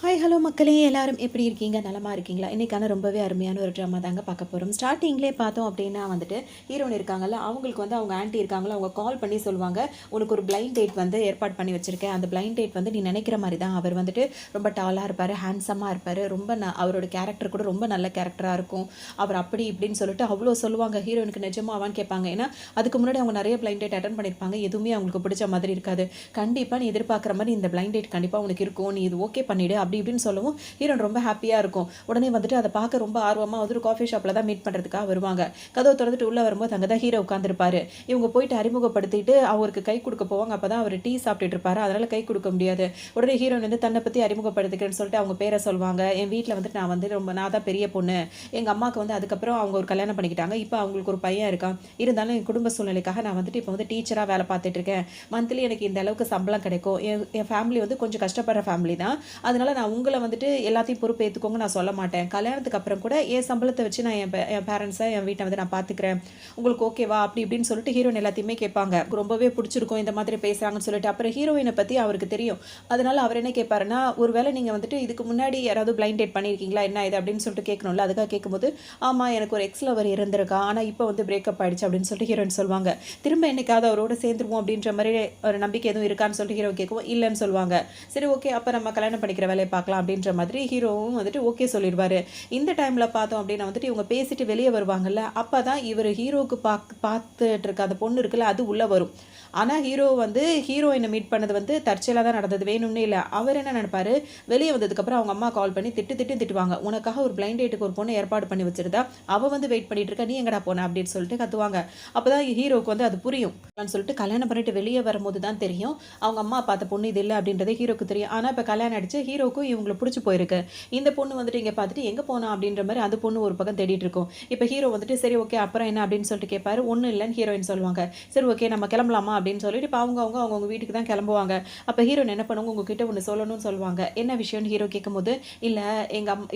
Hi hello மக்களே, எல்லாரும் எப்படி இருக்கீங்க? நலமா இருக்கீங்களா? இன்றைக்கான ரொம்பவே அருமையான ஒரு ட்ராமா தாங்க பார்க்க போகிறோம். ஸ்டார்டிங்லேயே பார்த்தோம் அப்படின்னா வந்துட்டு ஹீரோயின் இருக்காங்கல்ல, அவங்களுக்கு வந்து அவங்க ஆன்ட்டி இருக்காங்களா, அவங்க கால் பண்ணி சொல்லுவாங்க, உனக்கு ஒரு பிளைண்ட் டேட் வந்து ஏற்பாடு பண்ணி வச்சுருக்கேன். அந்த பிளைண்ட் டேட் வந்து நீ நினைக்கிற மாதிரி தான். அவர் வந்துட்டு ரொம்ப டாலாக இருப்பார், ஹேண்ட்ஸமாக இருப்பார், ரொம்ப அவரோட கேரக்டர் கூட ரொம்ப நல்ல கேரக்டராக இருக்கும். அவர் அப்படி இப்படின்னு சொல்லிட்டு அவ்வளோ சொல்லுவாங்க. ஹீரோயினுக்கு நிஜமாவான்னு கேட்பாங்க. ஏன்னா அதுக்கு முன்னாடி அவங்க நிறைய பிளைண்ட் டேட் அட்டன் பண்ணியிருப்பாங்க. எதுவுமே அவங்களுக்கு பிடிச்ச மாதிரி இருக்காது. கண்டிப்பாக நீ எதிர்பார்க்குற மாதிரி இந்த பிளைண்ட் டேட் கண்டிப்பாக உனக்கு இருக்கும், நீ இது ஓகே பண்ணிவிடு அப்படி இப்படின்னு சொல்லவும் ஹீரோன் ரொம்ப ஹாப்பியாக இருக்கும். உடனே வந்துட்டு அதை பார்க்க ரொம்ப ஆர்வமாக வந்து ஒரு காஃபி ஷாப்பில் தான் மீட் பண்ணுறதுக்காக வருவாங்க. கதவை திறந்துட்டு உள்ளே வரும்போது அங்கே தான் ஹீரோ உட்காந்துருப்பாரு. இவங்க போயிட்டு அறிமுகப்படுத்திட்டு அவருக்கு கை கொடுக்க போவாங்க. அப்போ தான் அவர் டீ சாப்பிட்டுட்டு இருப்பாரு, அதனால் கை கொடுக்க முடியாது. உடனே ஹீரோன் வந்து தன்னை பற்றி அறிமுகப்படுத்திக்கிறேன்னு சொல்லிட்டு அவங்க பேரை சொல்லுவாங்க. என் வீட்டில் வந்துட்டு நான் தான் பெரிய பொண்ணு, எங்கள் அம்மாவுக்கு வந்து அதுக்கப்புறம் அவங்க ஒரு கல்யாணம் பண்ணிக்கிட்டாங்க, இப்போ அவங்களுக்கு ஒரு பையன் இருக்கான், இருந்தாலும் என் குடும்ப சூழ்நிலைக்காக நான் வந்துட்டு இப்போ வந்து டீச்சராக வேலை பார்த்துட்டு இருக்கேன், மந்த்லி எனக்கு இந்த அளவுக்கு சம்பளம் கிடைக்கும், என் ஃபேமிலி வந்து கொஞ்சம் கஷ்டப்படுற ஃபேமிலி தான், அதனால நான் உங்களை வந்துட்டு எல்லாத்தையும் பொறுப்பு ஏற்றுக்கோங்க நான் சொல்ல மாட்டேன், கல்யாணத்துக்கு அப்புறம் கூட என் சம்பளத்தை வச்சு நான் என் பேரண்ட்ஸை என் வீட்டை வந்து நான் பார்த்துக்கிறேன், உங்களுக்கு ஓகேவா அப்படி இப்படின்னு சொல்லிட்டு ஹீரோயின் எல்லாத்தையுமே கேட்பாங்க. ரொம்பவே பிடிச்சிருக்கும் இந்த மாதிரி பேசுகிறாங்கன்னு சொல்லிட்டு. அப்புறம் ஹீரோயினை பற்றி அவருக்கு தெரியும், அதனால அவர் என்ன கேட்பாருன்னா, ஒருவேளை நீங்கள் வந்துட்டு இதுக்கு முன்னாடி யாராவது பிளைண்ட் டேட் பண்ணியிருக்கீங்களா என்ன இது அப்படின்னு சொல்லிட்டு கேட்கணும்ல. அதுக்காக கேட்கும்போது ஆமாம் எனக்கு ஒரு எக்ஸ் லவர் இருந்திருக்கா, ஆனால் இப்போ வந்து பிரேக்கப் ஆயிடுச்சு அப்படின்னு சொல்லிட்டு ஹீரோயின் சொல்லுவாங்க. திரும்ப என்னைக்காவது அவரோட சேர்ந்துருவோம் அப்படின்ற மாதிரி ஒரு நம்பிக்கை எதுவும் இருக்கான்னு சொல்லிட்டு ஹீரோ கேட்கவும் இல்லைன்னு சொல்லுவாங்க. சரி ஓகே அப்போ நம்ம கல்யாணம் பண்ணிக்கிற வேலையை பார்க்கலாம் அப்படின்ற மாதிரி ஹீரோவும் வந்துட்டு ஓகே சொல்லிடுவாரு. இந்த டைமில் பார்த்தோம் அப்படின்னா வந்துட்டு இவங்க பேசிட்டு வெளியே வருவாங்கல்ல, அப்போ தான் இவர் ஹீரோவுக்கு பார்த்துட்டு இருக்க அந்த பொண்ணு இருக்குல்ல அது உள்ளே வரும். ஆனால் ஹீரோ வந்து ஹீரோயினை மீட் பண்ணது வந்து தற்செயலாக தான் நடந்தது, வேணும்னே இல்லை. அவர் என்ன நினைப்பாரு, வெளியே வந்ததுக்கப்புறம் அவங்க அம்மா கால் பண்ணி திட்டுவாங்க, உனக்காக ஒரு பிளைண்ட் டேட்டுக்கு ஒரு பொண்ணு ஏற்பாடு பண்ணி வச்சிருந்தா அவள் வந்து வெயிட் பண்ணிட்டு இருக்கா, நீ எங்கடா போன அப்படின்னு சொல்லிட்டு கத்துவாங்க. அப்போ தான் ஹீரோவுக்கு வந்து அது புரியும். சொல்லிட்டு கல்யாணம் பண்ணிட்டு வெளியே வரும்போது தான் தெரியும் அவங்க அம்மா பார்த்த பொண்ணு இது இல்லை அப்படின்றதே ஹீரோக்கு தெரியும். ஆனால் இப்போ கல்யாணம் அடிச்சு ஹீரோக்கும் இவங்களை பிடிச்சி போயிருக்கு. இந்த பொண்ணு வந்துட்டு இங்கே பார்த்துட்டு எங்கே போனா அப்படின்ற மாதிரி அந்த பொண்ணு ஒரு பக்கம் தேடிட்டு இருக்கும். இப்போ ஹீரோ வந்துட்டு சரி ஓகே அப்புறம் என்ன அப்படின்னு சொல்லிட்டு கேட்பாரு. ஒன்றும் இல்லைன்னு ஹீரோயின் சொல்லுவாங்க. சரி ஓகே நம்ம கிளம்பலாமா அப்படின்னு சொல்லிட்டு இப்போ அவங்க வீட்டுக்கு தான் கிளம்புவாங்க. அப்போ ஹீரோயின் என்ன பண்ணுவாங்க, உங்ககிட்ட ஒன்று சொல்லணும்னு சொல்லுவாங்க. என்ன விஷயம்னு ஹீரோ கேட்கும்போது, இல்லை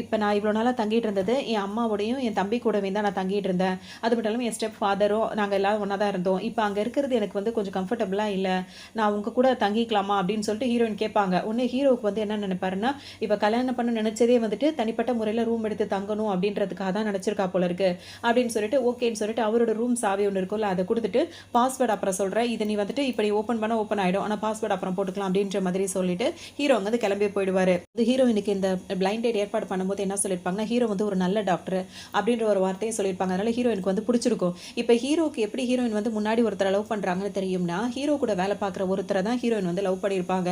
இப்போ நான் இவ்வளோ நாளாக தங்கிட்டு இருந்தது என் அம்மாவோடையும் என் தம்பி கூடவே தான் நான் தங்கிட்டு இருந்தேன், அது மட்டும் இல்லாமல் என் ஸ்டெப் ஃபாதரும் நாங்கள் எல்லாம் ஒன்றா தான் இருந்தோம், இப்போ அங்கே இருக்கிறது எனக்கு வந்து கொஞ்சம் கம்ஃபர்டபுளாக இல்லை, நான் உங்க கூட தங்கிக்கலாமா அப்படின்னு சொல்லிட்டு ஹீரோயின் கேட்பாங்க. உடனே ஹீரோவுக்கு வந்து என்ன நினைப்பாருன்னா, இப்போ கல்யாணம் பண்ண நினைச்சதே வந்துட்டு தனிப்பட்ட முறையில் ரூம் எடுத்து தங்கணும் அப்படின்றதுக்காக தான் நினச்சிருக்கா போல இருக்கு அப்படின்னு சொல்லிட்டு ஓகேன்னு சொல்லிட்டு அவரோட ரூம் சாவி ஒன்று இருக்கும்ல அதை கொடுத்துட்டு பாஸ்வேர்டு அப்புறம் சொல்கிறேன், இதை நீ வந்துட்டு இப்படி ஓப்பன் பண்ண ஓப்பன் ஆகிடும், ஆனால் பாஸ்வேர்டு அப்புறம் போட்டுக்கலாம் அப்படின்ற மாதிரி சொல்லிட்டு ஹீரோ வந்து கிளம்பி போயிடுவார். ஹீரோயினுக்கு இந்த பிளைண்ட் டேட் ஏற்பாடு பண்ணும்போது என்ன சொல்லியிருப்பாங்கன்னா, ஹீரோ வந்து ஒரு நல்ல டாக்டர் அப்படின்ற ஒரு வார்த்தையை சொல்லியிருப்பாங்க. அதனால ஹீரோயினுக்கு வந்து பிடிச்சிருக்கும். இப்போ ஹீரோக்கு எப்படி ஹீரோயின் வந்து முன்னாடி ஒருத்தரை லவ் பண்ணுறாங்கன்னு தெரியும்னா, ஹீரோ கூட வேலை பார்க்குற ஒருத்தரை தான் ஹீரோயின் வந்து லவ் பண்ணியிருப்பாங்க.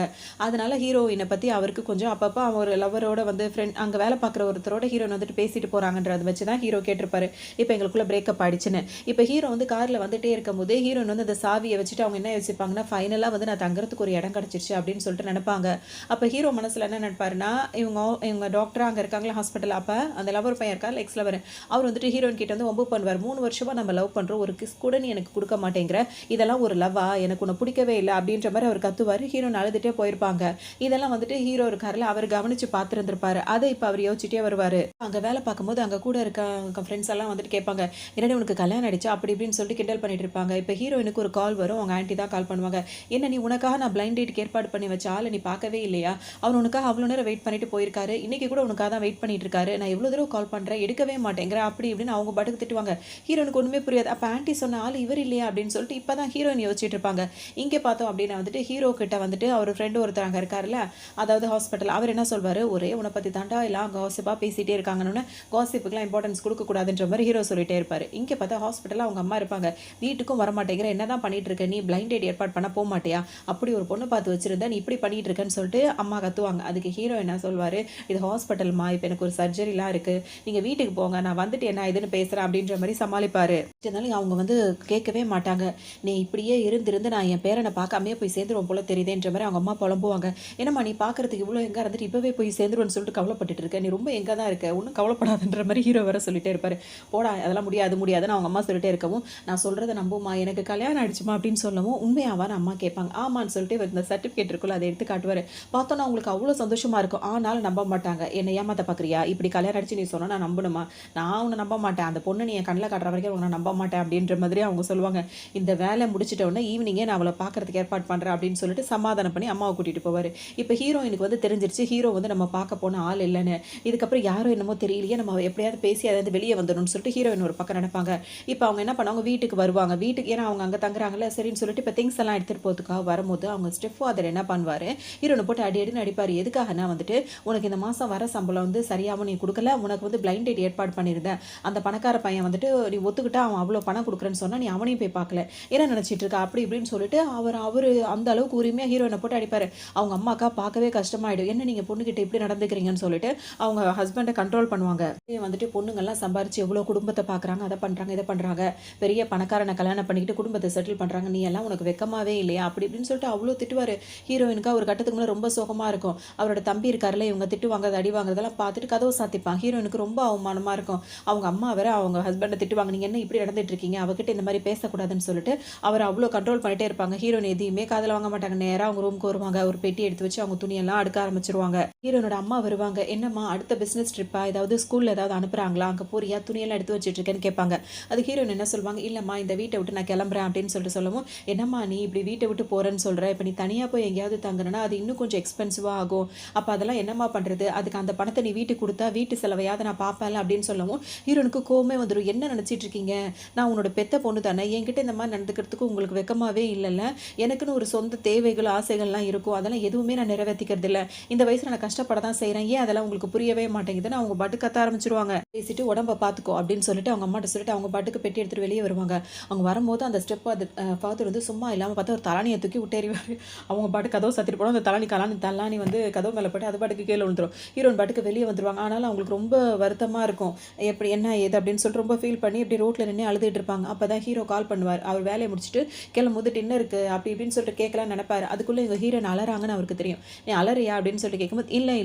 அதனால ஹீரோயினை பற்றி அவருக்கு கொஞ்சம் அப்பப்போ அவர் லவரோட வந்து ஃப்ரெண்ட் அங்கே வேலை பார்க்குற ஒருத்தரோட ஹீரோயின் வந்துட்டு பேசிட்டு போகிறாங்கன்றதை வச்சு தான் ஹீரோ கேட்டிருப்பாரு இப்போ எங்களுக்குள்ள பிரேக்கப் ஆயிடுச்சுன்னு. இப்போ ஹீரோ வந்து காரில் வந்துட்டே இருக்கும்போது ஹீரோயின் வந்து அந்த சாவியை வச்சுட்டு அவங்க என்ன யோசிப்பாங்கன்னா, ஃபைனலாக வந்து நான் தங்குறதுக்கு ஒரு இடம் கிடச்சிருச்சு அப்படின்னு சொல்லிட்டு நினைப்பாங்க. அப்போ ஹீரோ மனசில் என்ன நினைப்பாருன்னா, இவங்க டாக்டராக அங்கே இருக்காங்களா ஹாஸ்பிட்டல், அப்போ அந்த லவர் பையன் இருக்கா எக்ஸ் லவர், அவர் வந்துட்டு ஹீரோயின் கிட்ட வந்து ஒம்பு பண்ணுவார். 3 வருஷமாக நம்ம லவ் பண்ணுறோம், ஒரு கிஸ் கூட நீ எனக்கு கொடுக்க மாட்டேங்கிற, இதெல்லாம் ஒரு லவ்வா, எனக்கு உன்னை பிடிக்கவே இல்லை அப்படின்ற மாதிரி அவர் கத்துவார். ஹீரோயின் அழுதுகிட்டே போயிருப்பாங்க. இதெல்லாம் வந்துட்டு ஹீரோ இருக்காருல அவர் கவனித்து பார்த்துருந்துருப்பாரு. அதை இப்போ அவர் யோசிச்சுட்டே வருவார். அங்கே வேலை பார்க்கும்போது அங்கே கூட இருக்க ஃப்ரெண்ட்ஸ் எல்லாம் வந்துட்டு கேட்பாங்க, என்னடி உனக்கு கல்யாணம் அடிச்சா அப்படி இப்படின்னு சொல்லிட்டு கிண்டல் பண்ணிட்டு இருப்பாங்க. இப்போ ஹீரோயினுக்கு ஒரு கால் வரும், அவங்க ஆன்ட்டி தான் கால் பண்ணுவாங்க. என்ன நீ உனக்காக நான் பிளைண்ட் டேட்டுக்கு ஏற்பாடு பண்ணி வச்ச ஆளை நீ பார்க்கவே இல்லையா, அவர் உனக்காக அவ்வளோ நேரம் வெயிட் பண்ணிட்டு போயிருக்காரு, இன்னைக்கு கூட உனக்காக தான் வெயிட் பண்ணிட்டு இருக்காரு, நான் எவ்வளோ தடவை கால் பண்ணுறேன் எடுக்கவே மாட்டேங்கிற அப்படி இப்படின்னு அவங்க பாட்டுக்கு திட்டுவாங்க. ஹீரோனுக்கு ஒன்றுமே புரியாது. அப்போ ஆன்ட்டி சொன்ன ஆள் இவர் இல்லையா அப்படின்னு சொல்லிட்டு இப்போ தான் ஹீரோயின் யோசிச்சுட்டு இருப்பாங்க. இங்கே பார்த்தோம் அப்படின்னா வந்துட்டு ஹீரோ கிட்ட வந்துட்டு அவர் ஃப்ரெண்டு ஒருத்தர் அங்கே இருக்காருல்ல, அதாவது ஹாஸ்பிட்டல், அவர் என்ன சொல்வார், ஒரே உன்னை பற்றி தாண்டா எல்லாம் காசிப்பாக பேசிகிட்டே இருக்காங்கன்னு காசிப்புக்கெலாம் இம்பார்ட்டன்ஸ் கொடுக்கக்கூடாதுன்ற மாதிரி ஹீரோ சொல்லிட்டே இருப்பார். இங்கே பார்த்தா ஹாஸ்பிட்டலில் அவங்க அம்மா இருப்பாங்க. வீட்டுக்கும் வர மாட்டேங்கிற, என்ன தான் பண்ணிட்டு இருக்க நீ, பிளைண்ட் டேட் ஏற்பாடு பண்ண போக மாட்டியா, அப்படி ஒரு பொண்ணு பார்த்து வச்சிருந்தா நீ இப்படி பண்ணிட்டு இருக்கேன்னு சொல்லிட்டு அம்மா கத்துவாங்க. அதுக்கு ஹீரோ என்ன சொல்வார், இது ஹாஸ்பிட்டல்மா, இப்போ எனக்கு ஒரு சர்ஜரிலாம் இருக்குது, நீங்கள் வீட்டுக்கு போங்க, நான் வந்துட்டு என்ன இதுன்னு பேசுகிறேன் அப்படின்ற மாதிரி சமாளிப்பார். இதனால அவங்க வந்து கேட்கவே மாட்டாங்க. நீ இப்படியே இருந்து நான் என் பேரனை பார்க்காமே போய் சேர்ந்துருவோம் போல தெரியுதுன்ற மாதிரி அவங்க அம்மா புலம்புவாங்க. என்னம்மா நீ பார்க்கறதுக்கு இவ்வளோ எங்கே இருந்துட்டு இப்போவே போய் சேர்ந்துருவோன்னு சொல்லிட்டு கவலைப்பட்டுட்டு இருக்க, நீ ரொம்ப எங்கே தான் இருக்க, ஒன்றும் கவலைப்படாதுன்ற மாதிரி ஹீரோ வர சொல்லிட்டே இருப்பார். போடா அதெல்லாம் முடியாதுன்னு அவங்க அம்மா சொல்லிட்டே இருக்கவும், நான் சொல்கிறத நம்புமா, எனக்கு கல்யாணம் ஆயிடுச்சுமா அப்படின்னு சொல்லவும், உண்மையாவான்னு அம்மா கேட்பாங்க. ஆமான்னு சொல்லிட்டு இந்த சர்டிஃபிகேட் இருக்குல்ல அதை எடுத்து காட்டுவார். பார்த்தோன்னா அவங்களுக்கு அவ்வளோ சந்தோஷமாக இருக்கும். ஆனாலும் நம்ப மாட்டாங்க. என்னை ஏமாத்த பார்க்குறியா, இப்படி கல்யாணம் அடிச்சு நீ சொன்னால் நான் நம்பணுமா, நான் உன்னை நம்ப மாட்டேன், அந்த பொண்ணு நீ என் கண்ணில் காட்டுற வரைக்கும் உன்னை நம்ப மாட்டேன் அப்படின்ற மாதிரி அவங்க சொல்லுவாங்க. இந்த வேலை முடிச்சிட்ட ஈவினிங்கே நான் அவளை பார்க்கறதுக்கு ஏற்பாடு பண்ணுறேன் அப்படின்னு சொல்லிட்டு சமாதானம் பண்ணி அம்மாவை கூட்டிகிட்டு போவார். இப்போ ஹீரோயினுக்கு வந்து தெரிஞ்சிருச்சு தெரிஞ்சிருச்சு ஹீரோ வந்து நம்ம பார்க்க போன ஆள் இல்லைன்னு. இதுக்கப்புறம் யாரோ என்னமோ தெரியலையே, நம்ம எப்படியாவது பேசி அதாவது வெளியே வந்துடணும்னு சொல்லிட்டு ஹீரோயின் ஒரு பக்கம் நினைப்பாங்க. இப்போ அவங்க என்ன பண்ணுவாங்க, வீட்டுக்கு வருவாங்க. வீட்டுக்கு ஏன்னா அவங்க அங்கே தங்குறாங்கல்ல, சரின்னு சொல்லிட்டு இப்போ திங்ஸ் எல்லாம் எடுத்துகிட்டு போகிறதுக்காக வரும்போது அவங்க ஸ்டெப் ஃபாதர் என்ன பண்ணுவார், ஹீரோனை போட்டு அடி அடின்னு அடிப்பார். எதுக்காகனா வந்துட்டு, உனக்கு இந்த மாதம் வர சம்பளம் வந்து சரியாகவும் நீ கொடுக்கல, உனக்கு வந்து பிளைண்ட் டேட் ஏற்பாடு பண்ணியிருந்தேன், அந்த பணக்கார பையன் வந்துட்டு நீ ஒத்துக்கிட்டா அவன் அவ்வளோ பணம் கொடுக்குறேன்னு சொன்னால் நீ அவனையும் போய் பார்க்கல, என்ன நினச்சிட்டு இருக்கா அப்படி இப்படின்னு சொல்லிட்டு அவர் அந்த அளவுக்கு உரிமையாக ஹீரோயினை போட்டு அடிப்பார். அவங்க அம்மாக்கா பார்க்கவே கஷ்டமாயிடும், என்ன நீங்கள் பொண்ணுகிட்ட இப்படி நடந்துக்கிறீங்கன்னு சொல்லிட்டு அவங்க ஹஸ்பண்டை கண்ட்ரோல் பண்ணுவாங்க. வந்துட்டு பொண்ணுங்கள்லாம் சம்பாரிச்சு எவ்வளோ குடும்பத்தை பார்க்குறாங்க, அதை பண்ணுறாங்க இதை பண்ணுறாங்க, பெரிய பணக்காரனை கல்யாணம் பண்ணிக்கிட்டு குடும்பத்தை செட்டில் பண்ணுறாங்க, நீ எல்லாம் உனக்கு வெக்கமாவே இல்லையா அப்படி இப்படின்னு சொல்லிட்டு அவ்வளோ திட்டுவார். ஹீரோயினுக்கு ஒரு கட்டத்துக்கு மேலே ரொம்ப சோகமாக இருக்கும். அவரோட தம்பி இருக்காருல, இவங்க திட்டு வாங்குறது அடி வாங்குறதெல்லாம் பார்த்துட்டு கதவை சாத்திப்பான். ஹீரோயினுக்கு ரொம்ப அவமானமாக இருக்கும். அவங்க அம்மா வேற அவங்க ஹஸ்பண்டை திட்டுவாங்க, நீங்கள் என்ன இப்படி நடந்துட்டு இருக்கீங்க, அவகிட்ட இந்த மாதிரி பேசக்கூடாதுன்னு சொல்லிட்டு அவர் அவ்வளோ கண்ட்ரோல் பண்ணிட்டே இருப்பாங்க. ஹீரோயின் எதையுமே காதில் வாங்க மாட்டாங்க. நேராக அவங்க ரூமுக்கு வருவாங்க, ஒரு பெட்டி எடுத்து வச்சு அவங்க துணியெல்லாம் அடுக்க ஆரம்பிச்சிருவாங்க. ஹீரோனோட அம்மா வருவாங்க, என்னம்மா அடுத்த பிஸ்னஸ் ட்ரிப்பா, ஏதாவது ஸ்கூலில் ஏதாவது அனுப்புறாங்களா, அங்கே போறியா, துணியெல்லாம் எடுத்து வச்சுட்டு இருக்கேன்னு கேட்பாங்க. அது ஹீரோயின் என்ன சொல்லுவாங்க, இல்லைம்மா இந்த வீட்டை விட்டு நான் கிளம்புறேன் அப்படின்னு சொல்லிட்டு சொல்லவும், என்னம்மா நீ இப்படி வீட்டை விட்டு போகிறேன்னு சொல்கிற, இப்போ நீ தனியாக போய் எங்கேயாவது தங்குறனா அது இன்னும் கொஞ்சம் எக்ஸ்பென்சிவாக ஆகும், அப்போ அதெல்லாம் என்னம்மா பண்ணுறது, அதுக்கு அந்த பணத்தை நீ வீட்டுக்கு கொடுத்தா வீட்டு செலவையாவது நான் பார்ப்பேன் அப்படின்னு சொல்லவும் ஹீரோனுக்கு கோவமே வந்துடும். என்ன நினச்சிட்டு இருக்கீங்க, நான் உன்னோட பெத்த பொண்ணு தானே, என்கிட்ட இந்த மாதிரி நடந்துக்கிறதுக்கு உங்களுக்கு வெக்கமாவே இல்லைல்ல, எனக்குன்னு ஒரு சொந்த தேவைகள் ஆசைகள்லாம் இருக்கும், அதெல்லாம் எதுவுமே நான் நிறைவேற்றிக்கிறது இல்லை, இந்த வயசில் நான் கஷ்டப்பட தான் செய்கிறேன், ஏன் அதெல்லாம் உங்களுக்கு புரியவே மாட்டேங்குதுன்னு அவங்க பாட்டு கத்த ஆரம்பிச்சிருவாங்க. பேசிட்டு உடம்ப பார்த்துக்கோ அப்படின்னு சொல்லிட்டு அவங்க அம்மாட்ட சொல்லிட்டு அவங்க பாட்டுக்கு பெட்டி எடுத்துகிட்டு வெளியே வருவாங்க. அவங்க வரும்போது அந்த ஸ்டெப் அது ஃபாதர் வந்து சும்மா இல்லாமல் பார்த்தா ஒரு தலானியை தூக்கி விட்டேறிவார். அவங்க பாட்டு கதவு சத்திட்டு போனோம், அந்த தலானி வந்து கதவு மேலே போட்டு அது பாட்டுக்கு கீழே விழுந்துரும். ஹீரோன் பாட்டுக்கு வெளியே வந்துருவாங்க. ஆனாலும் அவங்களுக்கு ரொம்ப வருத்தமாக இருக்கும், எப்படி என்ன ஏது அப்படின்னு சொல்லிட்டு ரொம்ப ஃபீல் பண்ணி இப்படி ரோட்டில் நின்று அழுதுட்டு இருப்பாங்க. அப்போ தான் ஹீரோ கால் பண்ணுவார். அவர் வேலையை முடிச்சுட்டு கிளம்பும்போது டின்னருக்கு அப்படி இப்படின்னு சொல்லிட்டு கேட்கலான்னு நினைப்பாரு. அதுக்குள்ளே இவங்க ஹீரோன் அலறாங்கன்னு அவருக்கு தெரியும். நீ அலறியா அப்படின்னு சொல்லிட்டு கேட்கும்போது, இல்லை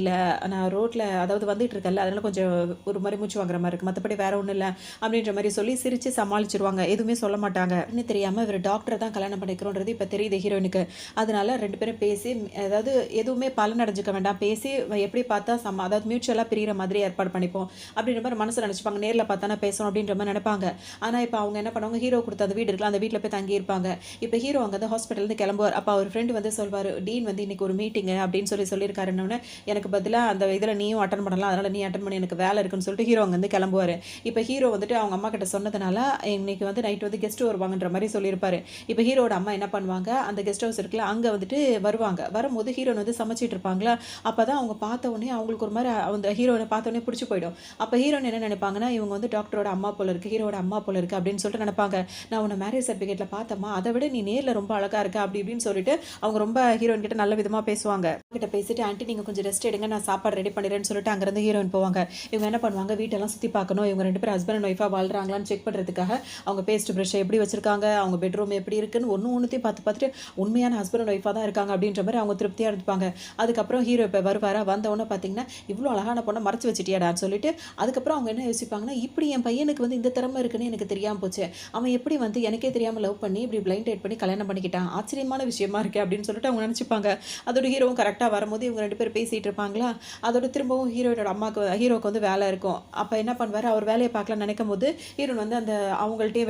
நான் ரோட்டில் அதாவது வந்துட்டு இருக்கல, அதனால கொஞ்சம் ஒரு மாதிரி மூச்சு வாங்குற மாதிரி இருக்குது, மற்றபடி வேற ஒன்றும் இல்லை அப்படின்ற மாதிரி சொல்லி சிரித்து சமாளிச்சிருவாங்க. எதுவுமே சொல்ல மாட்டாங்க. இன்னும் தெரியாமல் இவர் டாக்டரை தான் கல்யாணம் பண்ணிக்கிறோன்றது இப்போ தெரியுது ஹீரோனுக்கு. அதனால ரெண்டு பேரும் பேசி அதாவது எதுவுமே பலன் அடைஞ்சிக்க வேண்டாம், பேசி எப்படி பார்த்தா அதாவது மியூச்சுவலாக பிரிகிற மாதிரி ஏற்பாடு பண்ணிப்போம் அப்படின்ற மாதிரி மனசில் நினச்சிப்பாங்க. நேரில் பார்த்தானா பேசணும் அப்படின்ற மாதிரி நினைப்பாங்க. ஆனால் இப்போ அவங்க என்ன பண்ணுவாங்க, ஹீரோ கொடுத்த அந்த வீடு இருக்கலாம், அந்த வீட்டில் போய் தங்கி இருப்பாங்க. இப்போ ஹீரோ அங்கே வந்து ஹாஸ்பிட்டல்லேருந்து கிளம்புவார். அப்போ அவர் ஃப்ரெண்டு வந்து சொல்வார், டீன் வந்து இன்னைக்கு ஒரு மீட்டிங்கு அப்படின்னு சொல்லியிருக்காருன்னு, எனக்கு பதிலாக அந்த இதில் நீயும் அட்டன் பண்ணலாம், அதனால் நீ அட்டன் பண்ணி எனக்கு வேலை இருக்குன்னு சொல்லிட்டு ஹீரோ அங்கேருந்து கிளம்புவார். இப்போ ஹீரோ வந்துட்டு அவங்க அம்மா கிட்ட சொன்னதுனால இன்னைக்கு வந்து நைட் வந்து கெஸ்ட் வருவாங்கன்ற மாதிரி சொல்லியிருப்பாரு. இப்போ ஹீரோட அம்மா என்ன பண்ணுவாங்க, அந்த கெஸ்ட் ஹவுஸ் இருக்குல்ல அங்கே வந்துட்டு வருவாங்க. வரும்போது ஹீரோன் வந்து சமைச்சிட்டு இருப்பாங்களா, அப்போ தான் அவங்க பார்த்த உடனே அவங்களுக்கு ஒரு மாதிரி அந்த ஹீரோனை பார்த்த உடனே பிடிச்சி போயிடும். அப்போ ஹீரோன் என்ன நினைப்பாங்கன்னா, இவங்க வந்து டாக்டரோட அம்மா போல இருக்குது, ஹீரோட அம்மா போல இருக்குது அப்படின்னு சொல்லிட்டு நினைப்பாங்க. நான் உன்னை மேரேஜ் சர்டிஃபிகேட்டில் பார்த்தம்மா, அதை விட நீ நேரில் ரொம்ப அழகாக இருக்கா அப்படி இப்படின்னு சொல்லிட்டு அவங்க ரொம்ப ஹீரோயின் கிட்ட நல்ல விதமாக பேசுவாங்க. கிட்ட பேசிட்டு, ஆண்டி நீங்கள் கொஞ்சம் ரெஸ்ட் எடுங்க, நான் சாப்பாடு ரெடி பண்ணிடுறேன்னு சொல்லிட்டு அங்கேருந்து ஹீரோயின் போவாங்க. இவங்க என்ன பண்ணுவாங்க, வீட்டெல்லாம் சுற்றி பார்க்கணும், இவங்க ரெண்டு பேரும் ஹஸ்பண்ட் அண்ட் ஒய்ஃபாக வாழ்றாங்களான்னு செக் பண்ணுறதுக்காக அவங்க பேஸ்ட் ப்ரஷ் எப்படி வச்சிருக்காங்க, அவங்க பெட்ரூம் எப்படி இருக்குன்னு ஒன்றுத்தையும் பார்த்துட்டு உண்மையான ஹஸ்பண்ட் அண்ட் ஒய்ஃபாக தான் இருக்காங்க அப்படின்ற மாதிரி அவங்க திருப்தியாக இருப்பாங்க. அதுக்கப்புறம் ஹீரோ இப்போ வருவாரா, வந்தவொன்னே பார்த்தீங்கன்னா இவ்வளோ அழகான பொண்ணை மறைச்சி வச்சுட்டியாடான்னு சொல்லிட்டு அதுக்கப்புறம் அவங்க என்ன யோசிப்பாங்கன்னா, இப்படி என் பையனுக்கு வந்து இந்த திறமை இருக்குன்னு எனக்கு தெரியாமல் போச்சு, அவன் எப்படி வந்து எனக்கே தெரியாமல் லவ் பண்ணி இப்படி பிளைண்ட் டேட் பண்ணி கல்யாணம் பண்ணிக்கிட்டான், ஆச்சரியமான விஷயமா இருக்கே அப்படின்னு சொல்லிட்டு அவங்க நினச்சிப்பாங்க. அதோட ஹீரோவும் கரெக்டாக வரும்போது இவங்க ரெண்டு பேரும் பேசிகிட்டு இருப்பாங்களா, அதோட திரும்பவும் ஹீரோட ஹீரோக்கு வந்து வேலை இருக்கும். அப்போ என்ன பண்ணுவார், அவர் வேலையை பார்க்கலாம்னு நினைக்கும் போது ஹீரோன் வந்து அந்த அவங்கள்ட்டே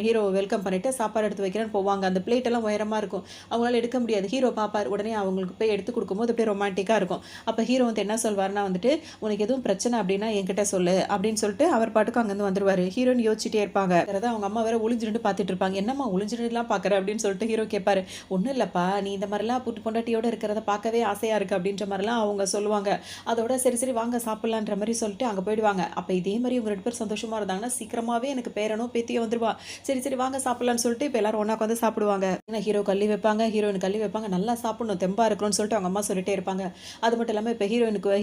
ஹீரோவை வெல்கம் பண்ணிட்டு சாப்பாடு எடுத்து வைக்கிறேன்னு போவாங்க. அந்த பிளேட் எல்லாம் உயரமாக இருக்கும், அவங்களால எடுக்க முடியாது. ஹீரோ பார்ப்பார், உடனே அவங்களுக்கு போய் எடுத்து கொடுக்கும்போது அப்படியே ரொமான்டிக்காக இருக்கும். அப்போ ஹீரோ வந்து என்ன சொல்வார்னா வந்துட்டு, உனக்கு எதுவும் பிரச்சனை அப்படின்னா என்கிட்ட சொல்லு அப்படின்னு சொல்லிட்டு அவர் பாட்டுக்கு அங்கேருந்து வந்துருவார். ஹீரோயின் யோசிச்சுட்டே இருப்பாங்க. அவங்க அம்மா வேற ஒளிஞ்சுட்டு பார்த்துட்டு இருப்பாங்க. என்னம்மா ஒளிஞ்சுட்டுலாம் பார்க்குற அப்படின்னு சொல்லிட்டு ஹீரோ கேட்பாரு. ஒன்றும் இல்லைப்பா, நீ இந்த மாதிரிலாம் புட்டு பொண்டாட்டியோடு இருக்கிறத பார்க்கவே ஆசையாக இருக்குது அப்படின்ற மாதிரிலாம் அவங்க சொல்லுவாங்க. அதோட சரி வாங்க சாப்பிட்லான்ற மாதிரி சொல்லிட்டு அங்கே போயிடுவாங்க. அப்போ இதே மாதிரி இவங்க ரெண்டு பேர் சந்தோஷமாக இருந்தாங்கன்னா சீக்கிரமாகவே எனக்கு பேரனோ பேத்தியோ வந்துருவா, சரி வாங்க சாப்பிட்லான்னு சொல்லிட்டு இப்போ எல்லாரும் ஒன்றா வந்து சாப்பிடுவாங்க. ஏன்னா ஹீரோ கள்ளி வைப்பாங்க, ஹீரோயின் கள்ளி வைப்பாங்க, நல்லா சாப்பிடணும் தெம்பா இருக்கணும்னு சொல்லிட்டு அவங்க அம்மா சொல்லிட்டே இருப்பாங்க. அது மட்டும் இல்லாமல் இப்போ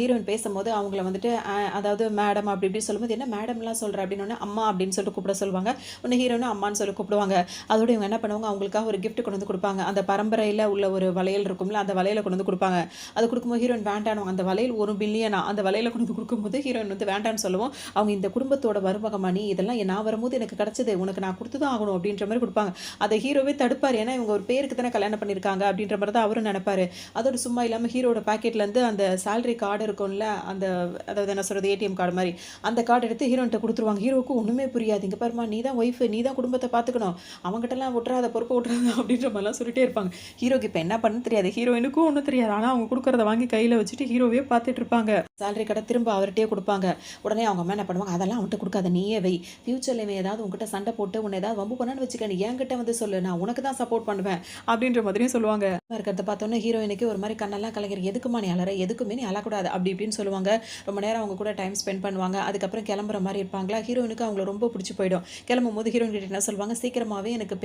ஹீரோயின் பேசும்போது அவங்கள வந்துட்டு அதாவது மேடம் அப்படி இப்படி சொல்லும்போது, என்ன மேடம்லாம் சொல்கிற அப்படின்னு அம்மா அப்படின்னு சொல்லிட்டு கூப்பிட சொல்லுவாங்க. ஒன்று ஹீரோயினும் அம்மான்னு சொல்லி கூப்பிடுவாங்க. அதோட இவங்க என்ன பண்ணுவாங்க, அவங்களுக்காக ஒரு கிஃப்ட் கொண்டு வந்து கொடுப்பாங்க. அந்த பரம்பரையில் உள்ள ஒரு வளையல் இருக்கும்ல, அந்த வளையலை கொண்டு வந்து கொடுப்பாங்க. அது கொடுக்கும்போது ஹீரோயின் வேண்டானுவாங்க. அந்த வளையல் $1 பில்லியனா, அந்த வளையலை கொண்டு வந்து கொடுக்கும்போது ஹீரோயின் வந்து வேண்டான்னு சொல்லுவோம். அவங்க இந்த குடும்பத்தோட மருமகமானி, இதெல்லாம் நான் வரும்போது எனக்கு கிடச்சது, உனக்கு நான் கொடுத்து தான் ஆகணும் அப்படின்ற மாதிரி கொடுப்பாங்க. அதை ஹீரோவே தடுப்பார். ஏன்னா இவங்க ஒரு பேருக்கு தானே கல்யாணம் பண்ணியிருக்காங்க அப்படின்ற மாதிரி தான் அவரும் நினைப்பாரு. அதோட சும்மா இல்லாமல் ஹீரோட பேக்கெட்லேருந்து அந்த சேலரி கார்டு இருக்கும்ல, அந்த அதாவது என்ன சொல்கிறது ஏடிஎம் கார்டு மாதிரி, அந்த கார்டு எடுத்து ஹீரோன்ட்ட கொடுத்துருவாங்க. ஹீரோவுக்கு ஒன்றுமே புரியாது. இங்கே பாருமா, நீ தான் ஒய்ஃபு, நீ தான் குடும்பத்தை பார்த்துக்கணும், அவங்ககிட்டலாம் விட்றாத, பொறுப்பை விட்றாத அப்படின்ற மாதிரிலாம் சொல்லிட்டே இருப்பாங்க. ஹீரோக்கு இப்போ என்ன பண்ணு தெரியாது, ஹீரோயினுக்கும் ஒன்றும் தெரியாது. ஆனால் அவங்க கொடுக்குறத வாங்கி கையில் வச்சுட்டு ஹீரோவே பார்த்துட்டு இருப்பாங்க. சேலரி கடை திரும்ப அவர்கிட்டயே கொடுப்பாங்க. உடனே அவங்க அம்மா என்ன பண்ணுவாங்க, அதெல்லாம் அவன்கிட்ட கொடுக்காத, நீயே வை. ஃபியூச்சரில் இவன் ஏதாவது உங்ககிட்ட சண்டை போட்டு உன்னை ஏதாவது வம்பு பண்ணான்னு வச்சுக்க, நீ என்கிட்ட வந்து சொல்லு, நான் உனக்கு தான் சப்போர்ட் பண்ணுவேன் அப்படின்ற மாதிரியும் சொல்லுவாங்க. இருக்கிறத பார்த்தோன்னே ஹீரோயினுக்கு ஒரு மாதிரி கண்ணெல்லாம் கலங்கிற, எதுக்குமா நீ அலற, எதுக்குமே நீ அழக்கூடாது அப்படி இப்படின்னு சொல்லுவாங்க. ரொம்ப நேரம் அவங்க கூட டைம் ஸ்பெண்ட் பண்ணுவாங்க. அதுக்கப்புறம் கிளம்புற மாதிரி இருப்பாங்களா. ஹீரோயினுக்கு அவங்கள ரொம்ப பிடிச்சி போயிடும். கிளம்பும் போது ஹீரோயின் கிட்ட என்ன சொல்லுவாங்க, சீக்கிரமாகவே எனக்கு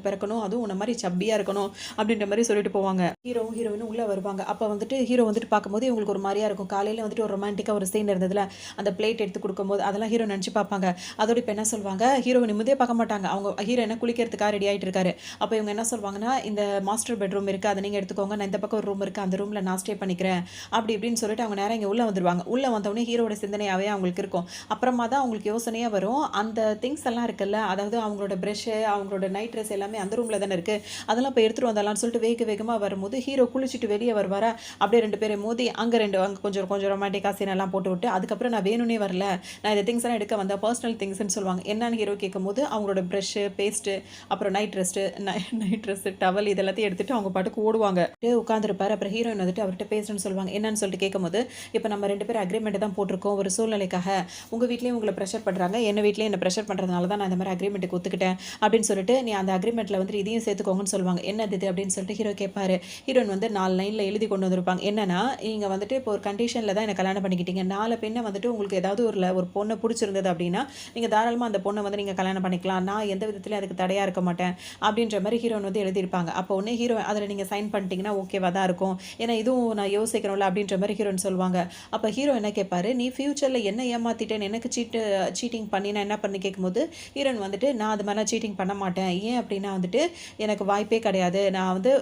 பிறக்கணும், அதுவும் உன்ன மாதிரி சப்பியாக இருக்கணும் அப்படின்ற மாதிரி சொல்லிட்டு போவாங்க. ஹீரோயினும் உள்ளே வருவாங்க. அப்போ வந்துட்டு ஹீரோ வந்துட்டு பார்க்கும்போது இவங்களுக்கு ஒரு மாதிரியா இருக்கும். காலையில் வந்துட்டு ஒரு ரொமான்டிக்காக ஒரு சீன் இருந்ததுல, அந்த பிளேட் எடுத்து கொடுக்கும்போது அதெல்லாம் ஹீரோ நினச்சி பார்ப்பாங்க. அதோட இப்போ என்ன சொல்லுவாங்க, ஹீரோ நிம்மதியே பார்க்க மாட்டாங்க. அவங்க ஹீரோ என்ன குளிக்கிறதுக்காக ரெடி ஆகிட்டு இருக்காரு. அப்போ இவங்க என்ன சொல்லுவாங்கன்னா, இந்த மாஸ்டர் பெட்ரூம் இருக்குது, அதை நீங்கள் எடுத்துக்கோங்க, நான் இந்த பக்கம் ஒரு ரூம் இருக்குது, அந்த ரூமில் நான் ஸ்டே பண்ணிக்கிறேன் அப்படி இப்படின்னு சொல்லிட்டு அவங்க நேரம் இங்கே உள்ளே வந்துடுவாங்க. உள்ளே வந்தவொடனே ஹீரோட சிந்தனையாகவே அவங்களுக்கு இருக்கும். அப்புறமா தான் அவங்களுக்கு யோசனையாக வரும், அந்த திங்ஸ் எல்லாம் இருக்குல்ல, அதாவது அவங்களோட ப்ரெஷ்ஷு, அவங்களோட நைட் ட்ரெஸ் எல்லாமே அந்த ரூமில் தானே இருக்குது, அதெல்லாம் இப்போ எடுத்துகிட்டு வந்தலாம்னு சொல்லிட்டு வேகமாக வரும்போது ஹீரோ குளிச்சுட்டு வெளியே வருவாரா. அப்படியே ரெண்டு பேரும் மோதி அங்கே கொஞ்சம் ரொமான்டிக்காக சீன் எல்லாம் போட்டு விட்டு, அதுக்கப்புறம் நான் வேணும்னே வரல, நான் இந்த திங்ஸ் எல்லாம் எடுக்க வந்தேன், பர்சனல் திங்ஸ்ன்னு சொல்லுவாங்க. என்னன்னு ஹீரோ கேட்கும்போது அவங்களோட ப்ரெஷ்ஷு, பேஸ்ட்டு, அப்புறம் நைட் ட்ரெஸ்ஸு, டவல் இதெல்லாத்தையும் எடுத்துகிட்டு அவங்க பாட்டுக்கு ஓடுவாங்க. உட்காந்துருப்பாரு. அப்புறம் ஹீரோயின் வந்துட்டு அவர்கிட்ட பேசுன்னு சொல்லுவாங்க. என்னன்னு சொல்லிட்டு கேட்கும்போது, இப்போ நம்ம ரெண்டு பேரும் அக்ரிமெண்ட் தான் போட்டிருக்கோம் ஒரு சூழ்நிலைக்காக, உங்கள் வீட்லேயும் உங்களை ப்ரெஷர் பண்ணுறாங்க, என்ன வீட்லேயும் என்ன ப்ரெஷர் பண்ணுறதுனால தான் நான் இந்த மாதிரி அக்ரிமெண்ட்டுக்கு ஒத்துக்கிட்டேன் அப்படின்னு சொல்லிட்டு, நீ அந்த அக்ரிமெண்ட்டில் வந்துட்டு இதையும் சேர்த்துக்கோங்கன்னு சொல்லுவாங்க. என்னது இது அப்படின்னு சொல்லிட்டு ஹீரோ கேட்பாரு. ஹீரோயின் வந்து 4 லைனில் எழுதி கொண்டு வந்திருப்பாங்க. என்னன்னா, நீங்கள் வந்துட்டு இப்போ ஒரு கண்டிஷனில் தான் எனக்கு கல்யாணம் பண்ணிக்கிட்டீங்க, 4 பெண்ணை வந்துட்டு உங்களுக்கு ஏதாவது ஒரு பொண்ணை பிடிச்சிருந்தது அப்படின்னா நீங்கள் தாராளமாக அந்த பொண்ணை வந்து நீங்கள் கல்யாணம் பண்ணிக்கலாம், நான் எந்த விதத்துலையும் அதுக்கு தடையாக இருக்க மாட்டேன் அப்படின்ற மாதிரி ஹீரோயின் வந்து எழுதியிருப்பாங்க. அப்போ ஒன்றே ஹீரோ அதில் நீங்கள் சைன் பண்ணிட்டீங்கன்னா ஓகேவா தான் இருக்கும், ஏன்னா இதுவும் நான் யோசிக்கணும்ல அப்படின்ற மாதிரி ஹீரோயின் சொல்லுவாங்க. அப்போ ஹீரோ என்ன கேட்பாரு, நீ ஃபியூச்சரில் என்ன ஏமாத்திட்டேன்னு எனக்கு சீட்டிங் பண்ணி நான் என்ன பண்ணி கேட்கும்போது ஹீரோயின் வந்துட்டு, நான் அது மாதிரிலாம் சீட்டிங் பண்ண மாட்டேன், ஏன் அப்படின்னா வந்துட்டு எனக்கு வாய்ப்பே கிடையாது, நான் வந்து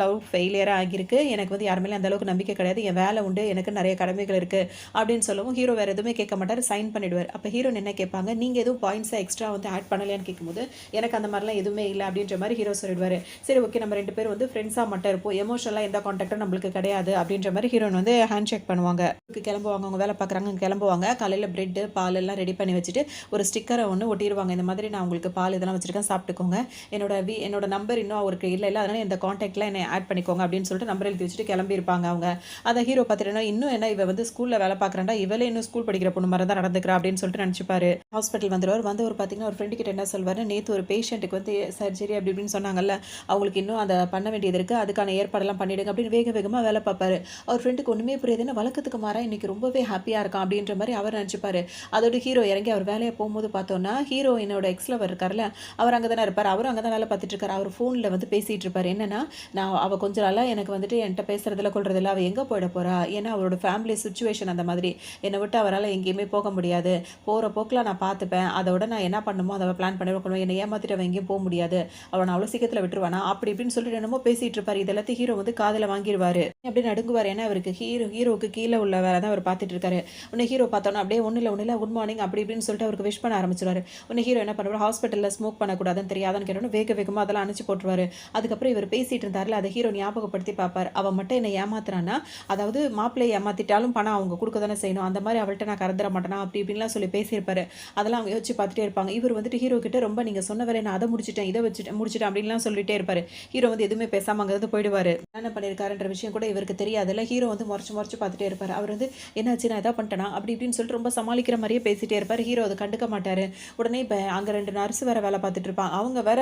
லவ் ஃபெயிலியராக ஆகியிருக்கு, எனக்கு வந்து யார் மேலே அந்த அளவுக்கு நம்பிக்கை கிடையாது, என் வேலை உண்டு, எனக்கு நிறைய கடமைகள் இருக்குது அப்படின்னு சொல்லவும் ஹீரோ வேறு எதுவுமே கேட்க மாட்டார், சைன் பண்ணிவிடுவார். அப்போ ஹீரோயின் என்ன கேட்பாங்க, நீங்கள் எதுவும் பாயிண்ட்ஸை எக்ஸ்ட்ரா வந்து ஆட் பண்ணலையான்னு கேட்கும்போது எனக்கு அந்த மாதிரிலாம் எதுவுமே இல்லை அப்படின்ற மாதிரி ஹீரோ சொல்லிடுவார். சரி ஓகே, நம்ம ரெண்டு பேரும் வந்து ஃப்ரெண்ட்ஸாக மட்டும் இருப்போம், எமோஷனலாக எந்த கான்டாக்டும் நம்மளுக்கு கிடையாது அப்படின்ற மாதிரி ஹீரோயின் வந்து ஹேண்ட் ஷேக் பண்ணுவாங்க. கிளம்புவாங்க, அவங்க வேலை பார்க்குறாங்க, கிளம்புவாங்க. காலையில் பிரெட்டு பால் எல்லாம் ரெடி பண்ணி வச்சுட்டு ஒரு ஸ்டிக்கரை ஒன்று ஒட்டிடுவாங்க. இந்த மாதிரி நான் உங்களுக்கு பால் இதெல்லாம் வச்சுருக்கேன், சாப்பிட்டுக்கோங்க, என்னோட நம்பர் இன்னும் அவருக்கு இல்லை அதனால் இந்த கான்டாக்டில் என்னை ஆட் பண்ணிக்கோங்க அப்படின்னு சொல்லிட்டு நம்பர் எழுதி வச்சுட்டு கிளம்பியிருப்பாங்க அவங்க. அதை ஹீரோ பார்த்துட்டேன்னா, இன்னும் என்ன இவ வந்து ஸ்கூலில் வேலை பார்க்குறாண்டா, இவளே இன்னும் ஸ்கூல் படிக்கிற பொண்ணு மாதிரி தான் நடந்துக்கிறா அப்படின்னு சொல்லிட்டு நினச்சிப்பாரு. ஹாஸ்பிட்டல் வந்துடுவார். ஒரு பார்த்தீங்கன்னா ஒரு ஃப்ரெண்டு கிட்ட என்ன சொல்வார், நேற்று ஒரு பேஷண்ட்டுக்கு வந்து சர்ஜரி அப்படி இப்படின்னு சொன்னாங்கல்ல, அவங்களுக்கு இன்னும் அதை பண்ண வேண்டியது இருக்குது, அதுக்கான ஏற்பாடெல்லாம் பண்ணிவிடுங்க அப்படின்னு வேகமாக வேலை பார்ப்பாரு. அவர் ஃப்ரெண்டுக்கு ஒன்றுமே புரியுதுன்னு, வழக்கத்துக்கு மாறா இன்றைக்கி ரொம்பவே ஹாப்பியாக இருக்கான் அப்படின்ற மாதிரி அவர் நினச்சிப்பாரு. அதோட ஹீரோ இறங்கி அவர் வேலையை போகும்போது பார்த்தோன்னா, ஹீரோ என்னோட எக்ஸ்லவர் இருக்கார்ல, அவர் அங்கே தானே இருப்பார். அவரும் அங்கே தான் வேலை பார்த்துட்டு இருக்காரு. அவர் ஃபோனில் வந்து பேசிகிட்டு இருப்பார். என்னன்னா, நான் அவள் கொஞ்சம் நாளாக எனக்கு வந்துட்டு என்கிட்ட பேசுறதில்ல கொள்றதில்ல, அவள் எங்கே போயிட போகிறா, ஏன்னா அவரோட ஃபேமிலி சுச்சுவேஷன் அந்த மாதிரி, என்னை விட்டு அவரால் எங்கேயுமே போக முடியாது, போகிற போக்கில் நான் பார்த்துப்பேன், அதோட நான் என்ன பண்ணணுமோ அதை பிளான் பண்ணி வைக்கணும், என்னை ஏமாற்றிட்டு அவன் எங்கேயும் போக முடியாது, அவனை அவ்வளோ சீக்கிரத்தில் விட்டுருவானா அப்படி இப்படின்னு சொல்லிட்டு என்னமோ பேசிகிட்டு இருப்பார். இதெல்லாத்தையும் ஹீரோ வந்து காதில் வாங்கிடுவார். அப்படி நடுங்குவார். ஏன்னா அவருக்கு ஹீரோவுக்கு கீழே உள்ள வேலை தான் அவர் பார்த்துட்டு இருக்காரு. உன்னை ஹீரோ பார்த்தோன்னா அப்படியே ஒன்றும் இல்லை குட் மார்னிங் அப்படி இப்படின்னு சொல்லிட்டு அவருக்கு விஷ் பண்ண ஆரம்பிச்சிருவார். உன்னை ஹீரோ என்ன பண்ணுவார், ஹாஸ்பிட்டலில் ஸ்மோக் பண்ணக்கூடாதுன்னு தெரியாதான்னு கேட்டோன்னு வேகமாக அதெல்லாம் அனுப்பிச்சு போட்டுருவார். அதுக்கப்புறம் இவர் பேசிகிட்டு இருந்தார்ல, அதை ஹீரோ ஞாபகப்படுத்தி பார்ப்பார். அவன் மட்டும் என்னை ஏமாத்துறான்னா, அதாவது மாப்பிள்ளை ஏமாத்திட்டாலும் பணம் அவங்க கொடுக்க தானே செய்யணும், அந்த மாதிரி அவள்கிட்ட நான் கறந்துட மாட்டேனா அப்படி இப்படின்லாம் சொல்லி பேசியிருப்பாரு. அதெல்லாம் அவங்க யோசிச்சு பார்த்துட்டே இருப்பாங்க. இவர் வந்துட்டு ஹீரோ கிட்ட ரொம்ப நீங்கள் சொன்ன வேலை நான் அதை முடிச்சிட்டேன், இதை முடிச்சிட்டேன் அப்படின்லாம் சொல்லிட்டே இருப்பாரு. ஹீரோ வந்து எதுவுமே பேசாமல் அங்கே போயிடுவார். என்ன பண்ணியிருக்காருன்ற விஷயம் கூட இவருக்கு தெரியாதுல்ல. ஹீரோ வந்து முறைச்சு பார்த்துட்டே இருப்பார். அவர் வந்து என்னாச்சு, நான் எதா பண்ணிட்டேனா அப்படி இப்படின்னு சொல்லிட்டு ரொம்ப சமாளிக்கிற மாதிரியே பேசிட்டே இருப்பார். ஹீரோ அதை கண்டுக்க மாட்டார். உடனே இப்போ அங்கே 2 நர்ஸ் வேற வேலை பார்த்துட்டு இருப்பாங்க. அவங்க வேற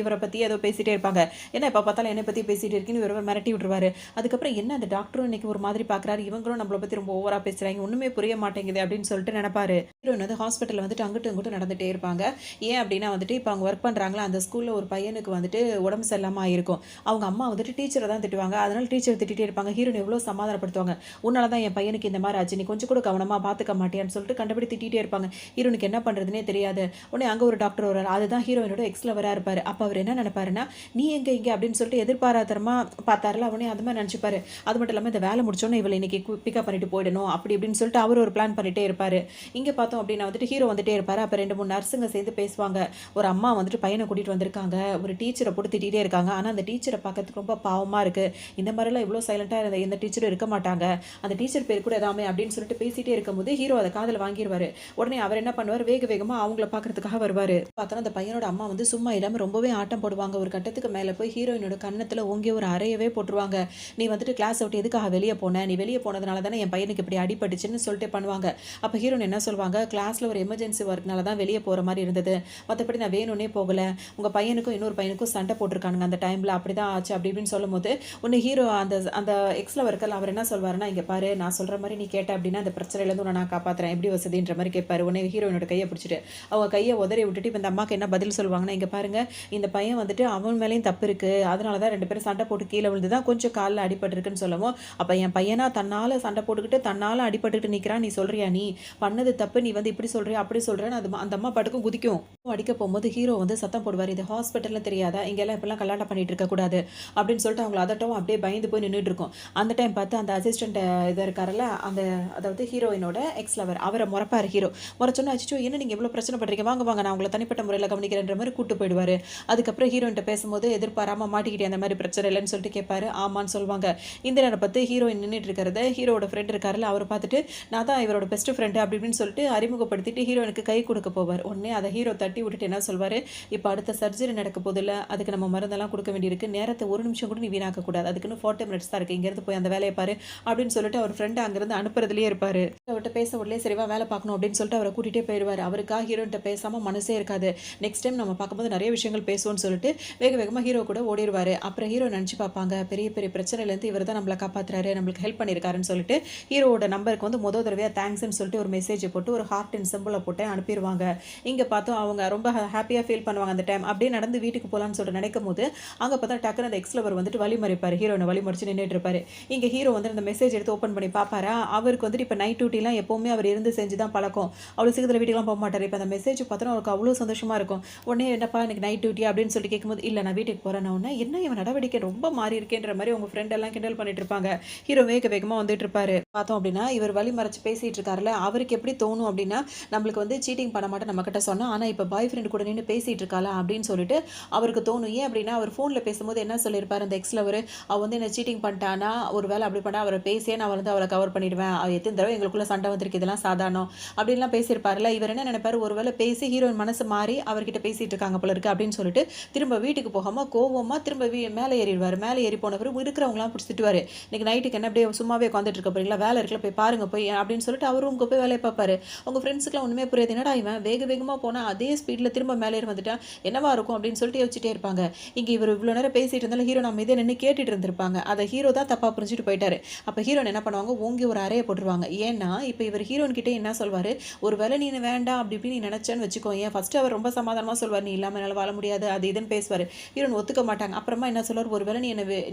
இவரை பற்றி ஏதோ பேசிட்டே இருப்பாங்க. ஏன்னா இப்போ பார்த்தாலும் என்னை பற்றி பேசிட்டு இருக்குன்னு இவர் மிரட்டி விட்டுருவாரு. அதுக்கப்புறம் என்ன அந்த டாக்டரும் இன்னைக்கு ஒரு மாதிரி பார்க்குறாரு, இவங்களும் நம்மளை பற்றி ரொம்ப ஓவராக பேசுகிறாங்க, ஒன்றுமே புரிய மாட்டேங்குது அப்படின்னு சொல்லிட்டு நினைப்பாரு. ஹீரோயின் வந்து ஹாஸ்பிட்டலில் வந்துட்டு அங்கிட்டும் இங்கிட்டும் நடந்துகிட்டே இருப்பாங்க. ஏன் அப்படின்னா வந்துட்டு இப்போ அவங்க ஒர்க் பண்ணுறாங்களா அந்த ஸ்கூலில் ஒரு பையனுக்கு வந்துட்டு உடம்பு சரியில்லாமல் ஆயிருக்கும். அவங்க அம்மா வந்துட்டு டீச்சரை தான் திட்டுவாங்க. அதனால் டீச்சர் திட்டிகிட்டே இருப்பாங்க. ஹீரோயின் எவ்வளோ சமாதானப்படுத்துவாங்க. உன்னால தான் என் பையனுக்கு இந்த மாதிரி ஆச்சு, நீ கொஞ்சம் கூட கவனமாக பார்த்துக்க மாட்டேன்னு சொல்லிட்டு கண்டுபிடி திட்டிகிட்டே இருப்பாங்க. ஹீரோனுக்கு என்ன பண்ணுறதுனே தெரியாது. உடனே அங்கே ஒரு டாக்டர் வர்றாரு. அதுதான் ஹீரோயினோட எக்ஸ்லவராக இருப்பார். அப்போ அவர் என்ன நினைப்பாருன்னா, நீ எங்கே இங்கே அப்படின்னு சொல்லிட்டு எதிர்பாராதரமாக பார்த்தாருல, அவனே அது மாதிரி நினச்சிப்பாரு. அது மட்டும் இல்லாமல் இந்த வேலை முடிச்சோன்னே இவளை இன்னைக்கு பிக்கப் பண்ணிட்டு போயிடணும் அப்படி இப்படின்னு சொல்லிட்டு அவர் ஒரு பிளான் பண்ணிட்டே இருப்பார். இங்கே பார்த்தோம் அப்படின்னா வந்துட்டு ஹீரோ வந்துட்டே இருப்பார். அப்போ 2-3 நர்ஸுங்க சேர்ந்து பேசுவாங்க. ஒரு அம்மா வந்துட்டு பையனை கூட்டிகிட்டு வந்திருக்காங்க, ஒரு டீச்சரை போட்டு திட்டிகிட்டே இருக்காங்க. ஆனால் அந்த டீச்சரை பார்க்கறதுக்கு ரொம்ப பாவமாக இருக்குது, இந்த மாதிரிலாம் இவ்வளோ சைலண்ட்டாக எந்த டீச்சரும் இருக்க மாட்டாங்க, அந்த டீச்சர் பேர் கூட எதாமே அப்படின்னு சொல்லிட்டு பேசிகிட்டே இருக்கும்போது ஹீரோ அதை காதில் வாங்கிடுவார். உடனே அவர் என்ன பண்ணுவார், வேகமாக அவங்கள பார்க்கறதுக்காக வருவார். பார்த்தோன்னா அந்த பையனோட அம்மா வந்து சும்மா இல்லாமல் ரொம்பவே ஆட்டம் போடுவாங்க. ஒரு கட்டத்துக்கு மேலே போய் ஹீரோயினோட கன்னத்தில் ஓங்கி ஒரு அறையவே போட்டுருவாங்க. நீ வந்துட்டு கிளாஸ் கிளாஸை விட்டு எதுக்காக வெளியே போனேன், நீ வெளியே போனதுனால தானே என் பையனுக்கு இப்படி அடிபட்டுச்சுன்னு சொல்லிட்டு பண்ணுவாங்க. அப்போ ஹீரோயின் என்ன சொல்லுவாங்க, கிளாஸில் ஒரு எமர்ஜென்சி ஒர்க்னால தான் வெளியே போகிற மாதிரி இருந்தது, மற்றபடி நான் வேணும்னே போகலை, உங்கள் பையனுக்கும் இன்னொரு பையனுக்கும் சண்டை போட்டிருக்கானுங்க அந்த டைமில், அப்படி தான் ஆச்சு அப்படி இப்படின்னு சொல்லும்போது ஒன்று ஹீரோ அந்த அந்த எக்ஸில் ஒர்க்கல் அவர் என்ன சொல்வாருன்னா, இங்கே பாரு நான் சொல்கிற மாதிரி நீ கேட்ட அப்படின்னா அந்த பிரச்சனையிலேருந்து உன்னை நான் காப்பாற்றுறேன், எப்படி வசதின்ற மாதிரி கேட்பாரு. உடனே ஹீரோயினோட கையை பிடிச்சிட்டு அவங்க கையை உதறி விட்டுட்டு இப்போ இந்த அம்மாவுக்கு என்ன பதில் சொல்லுவாங்கன்னா, இங்கே பாருங்க இந்த பையன் வந்துட்டு அவன் மேலேயும் தப்பு இருக்குது, அதனால தான் 2 பேரும் சண்டை போட்டு கீழே விழுந்து தான் கொஞ்சம் காலில் அடிபட்டுருக்குன்னு சொல்லவும், அப்போ என் பையனா தன்னால் சண்டை போட்டுக்கிட்டு தன்னால் அடிபட்டுக்கிட்டு நிற்கிறான், நீ சொல்கிறியா நீ பண்ணது தப்பு, நீ வந்து இப்படி சொல்கிறியா அப்படி சொல்கிறேன்னு அது அந்த அம்மா பாட்டுக்கும் குதிக்கும். அடிக்க போகும்போது ஹீரோ வந்து சத்தம் போடுவார், இது ஹாஸ்பிட்டலில் தெரியாதா, இங்கெல்லாம் இப்பெல்லாம் கல்யாணம் பண்ணிட்டு இருக்கக்கூடாது அப்படின்னு சொல்லிட்டு அவங்கள அதட்டவும் அப்படியே பயந்து போய் நின்றுட்டு இருக்கும். அந்த டைம் பார்த்து அந்த அசிஸ்டண்ட் இதாக இருக்காருல்ல, அந்த அதாவது ஹீரோயினோட எக்ஸ் லவர் அவரை முறைப்பார் ஹீரோ. முறைச்சோன்னா அச்சோ என்ன நீங்கள் இவ்வளோ பிரச்சனை பண்ணுறீங்க, வாங்க வாங்க நான் உங்களை தனிப்பட்ட முறையில் கவனிக்கிறேன்ற மாதிரி கூட்டு போயிடுவார். அதுக்கப்புறம் ஹீரோயின்ட்ட பேசும்போது எதிர்பாராமல் மாட்டிக்கிட்டே அந்த மாதிரி பிரச்சனை இல்லைன்னு சொல்லிட்டு கேட்பாரு. ஆமான்னு சொல்லுவாங்க. இந்த நேரம் பார்த்து ஹீரோயின் நின்றுட்டு இருக்கிறத ஹீரோட ஃப்ரெண்ட் இருக்காருல்ல அவர் பார்த்துட்டு நான் தான் இவரோட பெஸ்ட் ஃப்ரெண்டு அப்படி இப்படின்னு சொல்லிட்டு அறிமுகப்படுத்திட்டு ஹீரோயினுக்கு கை கொடுக்க போவார். உடனே அதை ஹீரோ தட்டி விட்டுட்டு என்ன சொல்வார், இப்போ அடுத்த சர்ஜரி நடக்க போதில்ல, அதுக்கு நம்ம மருந்தெல்லாம் கொடுக்க வேண்டியிருக்கு, நேரத்தை ஒரு நிமிஷம் கூட நீ வீணாக்கக்கூடாது, அதுக்குன்னு 40 மினிட்ஸ் தான் இருக்குது, இங்கேருந்து போய் அந்த வேலையை பாரு அப்படின்னு சொல்லிட்டு அவர் ஃப்ரெண்டு அங்கேருந்து அனுப்புறதுலேயே இருப்பார். அவர்கிட்ட பேச உடனே சரிவா வேலை பார்க்கணும் அப்படின்னு சொல்லிட்டு அவரை கூட்டிகிட்டே போயிடுவார். அவருக்காக ஹீரோயின்ட்ட பேசாமல் மனசே இருக்காது. நெக்ஸ்ட் டைம் நம்ம பார்க்கும்போது நிறைய விஷயங்கள் பேசுவோன்னு சொல்லிட்டு வேக வேகமாக ஹீரோ கூட ஓடிடுவார். அப்புறம் ஹீரோ நினச்சி பார்ப்பாங்க, பெரிய பெரிய பிரச்சனையிலேருந்து இவர் தான் நம்மளை காப்பாற்றுறாரு, நம்மளுக்கு ஹெல்ப் பண்ணியிருக்காருன்னு சொல்லிட்டு ஹீரோட நம்பருக்கு வந்து முதல் தடவையாக தேங்க்ஸ்ன்னு சொல்லிட்டு ஒரு மெசேஜை போட்டு ஒரு ஹார்ட் அண்ட் சிம்பிளை போட்டு அனுப்பிடுவாங்க. இங்கே பார்த்தோம் அவங்க ரொம்ப ஹாப்பியாக ஃபீல் பண்ணுவாங்க அந்த டைம். அப்படியே நடந்து வீட்டுக்கு போகலான்னு சொல்லிட்டு நினைக்கும் போது அங்கே பார்த்தா டக்குன்னு அந்த எக்ஸ்லவர் வந்துட்டு வழிமறிப்பார், ஹீரோனை வழிமறிச்சு நின்றுட்டு இருப்பாரு. இங்கே ஹீரோ வந்து அந்த மெசேஜ் எடுத்து ஓப்பன் பண்ணி பார்ப்பாரா, அவருக்கு வந்துட்டு இப்போ நைட் டியூட்டிலாம் எப்போவுமே அவர் இருந்து செஞ்சு தான் பழக்கம், அவ்வளோ சீக்கிரத்தில் வீட்டுக்குலாம் போக மாட்டார். இப்போ அந்த மெசேஜ் பார்த்தோன்னா அவருக்கு அவ்வளோ சந்தோஷமாக இருக்கும். உடனே என்னப்பா எனக்கு நைட் டியூட்டி அப்படின்னு சொல்லிட்டு கேட்கும்போது இல்லை நான் வீட்டுக்கு போகிறேன், உடனே என்ன இவன் நடவடிக்கை ரொம்ப மாறி இருக்கேன்ற மாதிரி உங்கள் ஃப்ரெண்ட் எல்லாம் கிண்டல் பண்ணிட்டு இருப்பாங்க. ஹீரோ வேக வேகமாக வந்துட்டு இருப்பாரு. பார்த்தோம் அப்படின்னா இவர் வழி மறைச்சு பேசிட்டு இருக்காருல்ல, அவருக்கு எப்படி தோணும் அப்படின்னா நம்மளுக்கு வந்து சீட்டிங் பண்ண மாட்டேன் நம்ம கிட்ட சொன்னா, ஆனால் இப்போ பாய் ஃப்ரெண்ட் கூட நின்று பேசிட்டு இருக்காளா அப்படின்னு சொல்லிட்டு அவருக்கு தோணும். ஏன் அப்படின்னா அவர் ஃபோனில் பேசும்போது என்ன சொல்லியிருப்பார் அந்த எக்ஸில் அவள் வந்து என்ன சீட்டிங் பண்ணிட்டானா, ஒரு வேலை அப்படி பண்ணா அவரை பேசியே நான் வந்து அவளை கவர் பண்ணிடுவேன், அவள் எத்தனை தடவை எங்களுக்குள்ள சண்டை வந்திருக்கு, இதெல்லாம் சாதாரணம் அப்படின்லாம் பேசியிருப்பார்ல. இவர் என்ன நினைப்பாரு, ஒரு வேலை பேசி ஹீரோயின் மனசு மாறி அவர்கிட்ட பேசிட்டு இருக்காங்க போல இருக்கு அப்படின்னு சொல்லிட்டு திரும்ப வீட்டுக்கு போகாமல் கோவமாக திரும்ப மேலே ஏறிடுவார். மேலே ஏறி போனவர் இருக்கிறவங்களாம் பிடிச்சிட்டுவார். இன்னைக்கு நைட்டுக்கு என்ன அப்படியே சும்மாவே உட்காந்துட்டு இருக்க போறீங்களா, வேலை இருக்கல போய் பாருங்க போய் அப்படின்னு சொல்லிட்டு அவரும் உங்க போய் வேலையை பார்ப்பாரு. உங்க ஃப்ரெண்ட்ஸுக்குலாம் ஒன்றுமே புரியாது, என்னடா இவன் வேக வேகமாக போனால் அதே ஸ்பீடில் திரும்ப மேலே ஏறி வந்துட்டா என்னவா இருக்கும் அப்படின்னு சொல்லிட்டு யோசிச்சுட்டே இருப்பாங்க. இங்கே இவர் இவ்வளோ நேரம் பேசிட்டு இருந்தாலும் ஹீரோ நம்ம இதே நின்று கேட்டுட்டு இருந்திருப்பாங்க. அதை ஹீரோ தான் தப்பாக புரிஞ்சுட்டு போயிட்டாரு. அப்போ ஹீரோன் என்ன பண்ணுவாங்க, ஓங்கி ஒரு அறையை போட்டுருவாங்க. ஏன்னா இப்போ இவர் ஹீரோன் கிட்டே என்ன சொல்வார், ஒரு வேலை நீ வேண்டாம் அப்படி இப்படி நீ நினச்சேன்னு வச்சுக்கோ, ஏன் ஃபர்ஸ்ட் அவர் ரொம்ப சமாதானமாக சொல்வார், நீ இல்லாமல் என்னால் வாழ முடியாது அது இதுன்னு பேசுவார். ஹீரோன் ஒத்துக்க மாட்டாங்க. அப்புறமா என்ன சொல்வார், ஒரு வேலை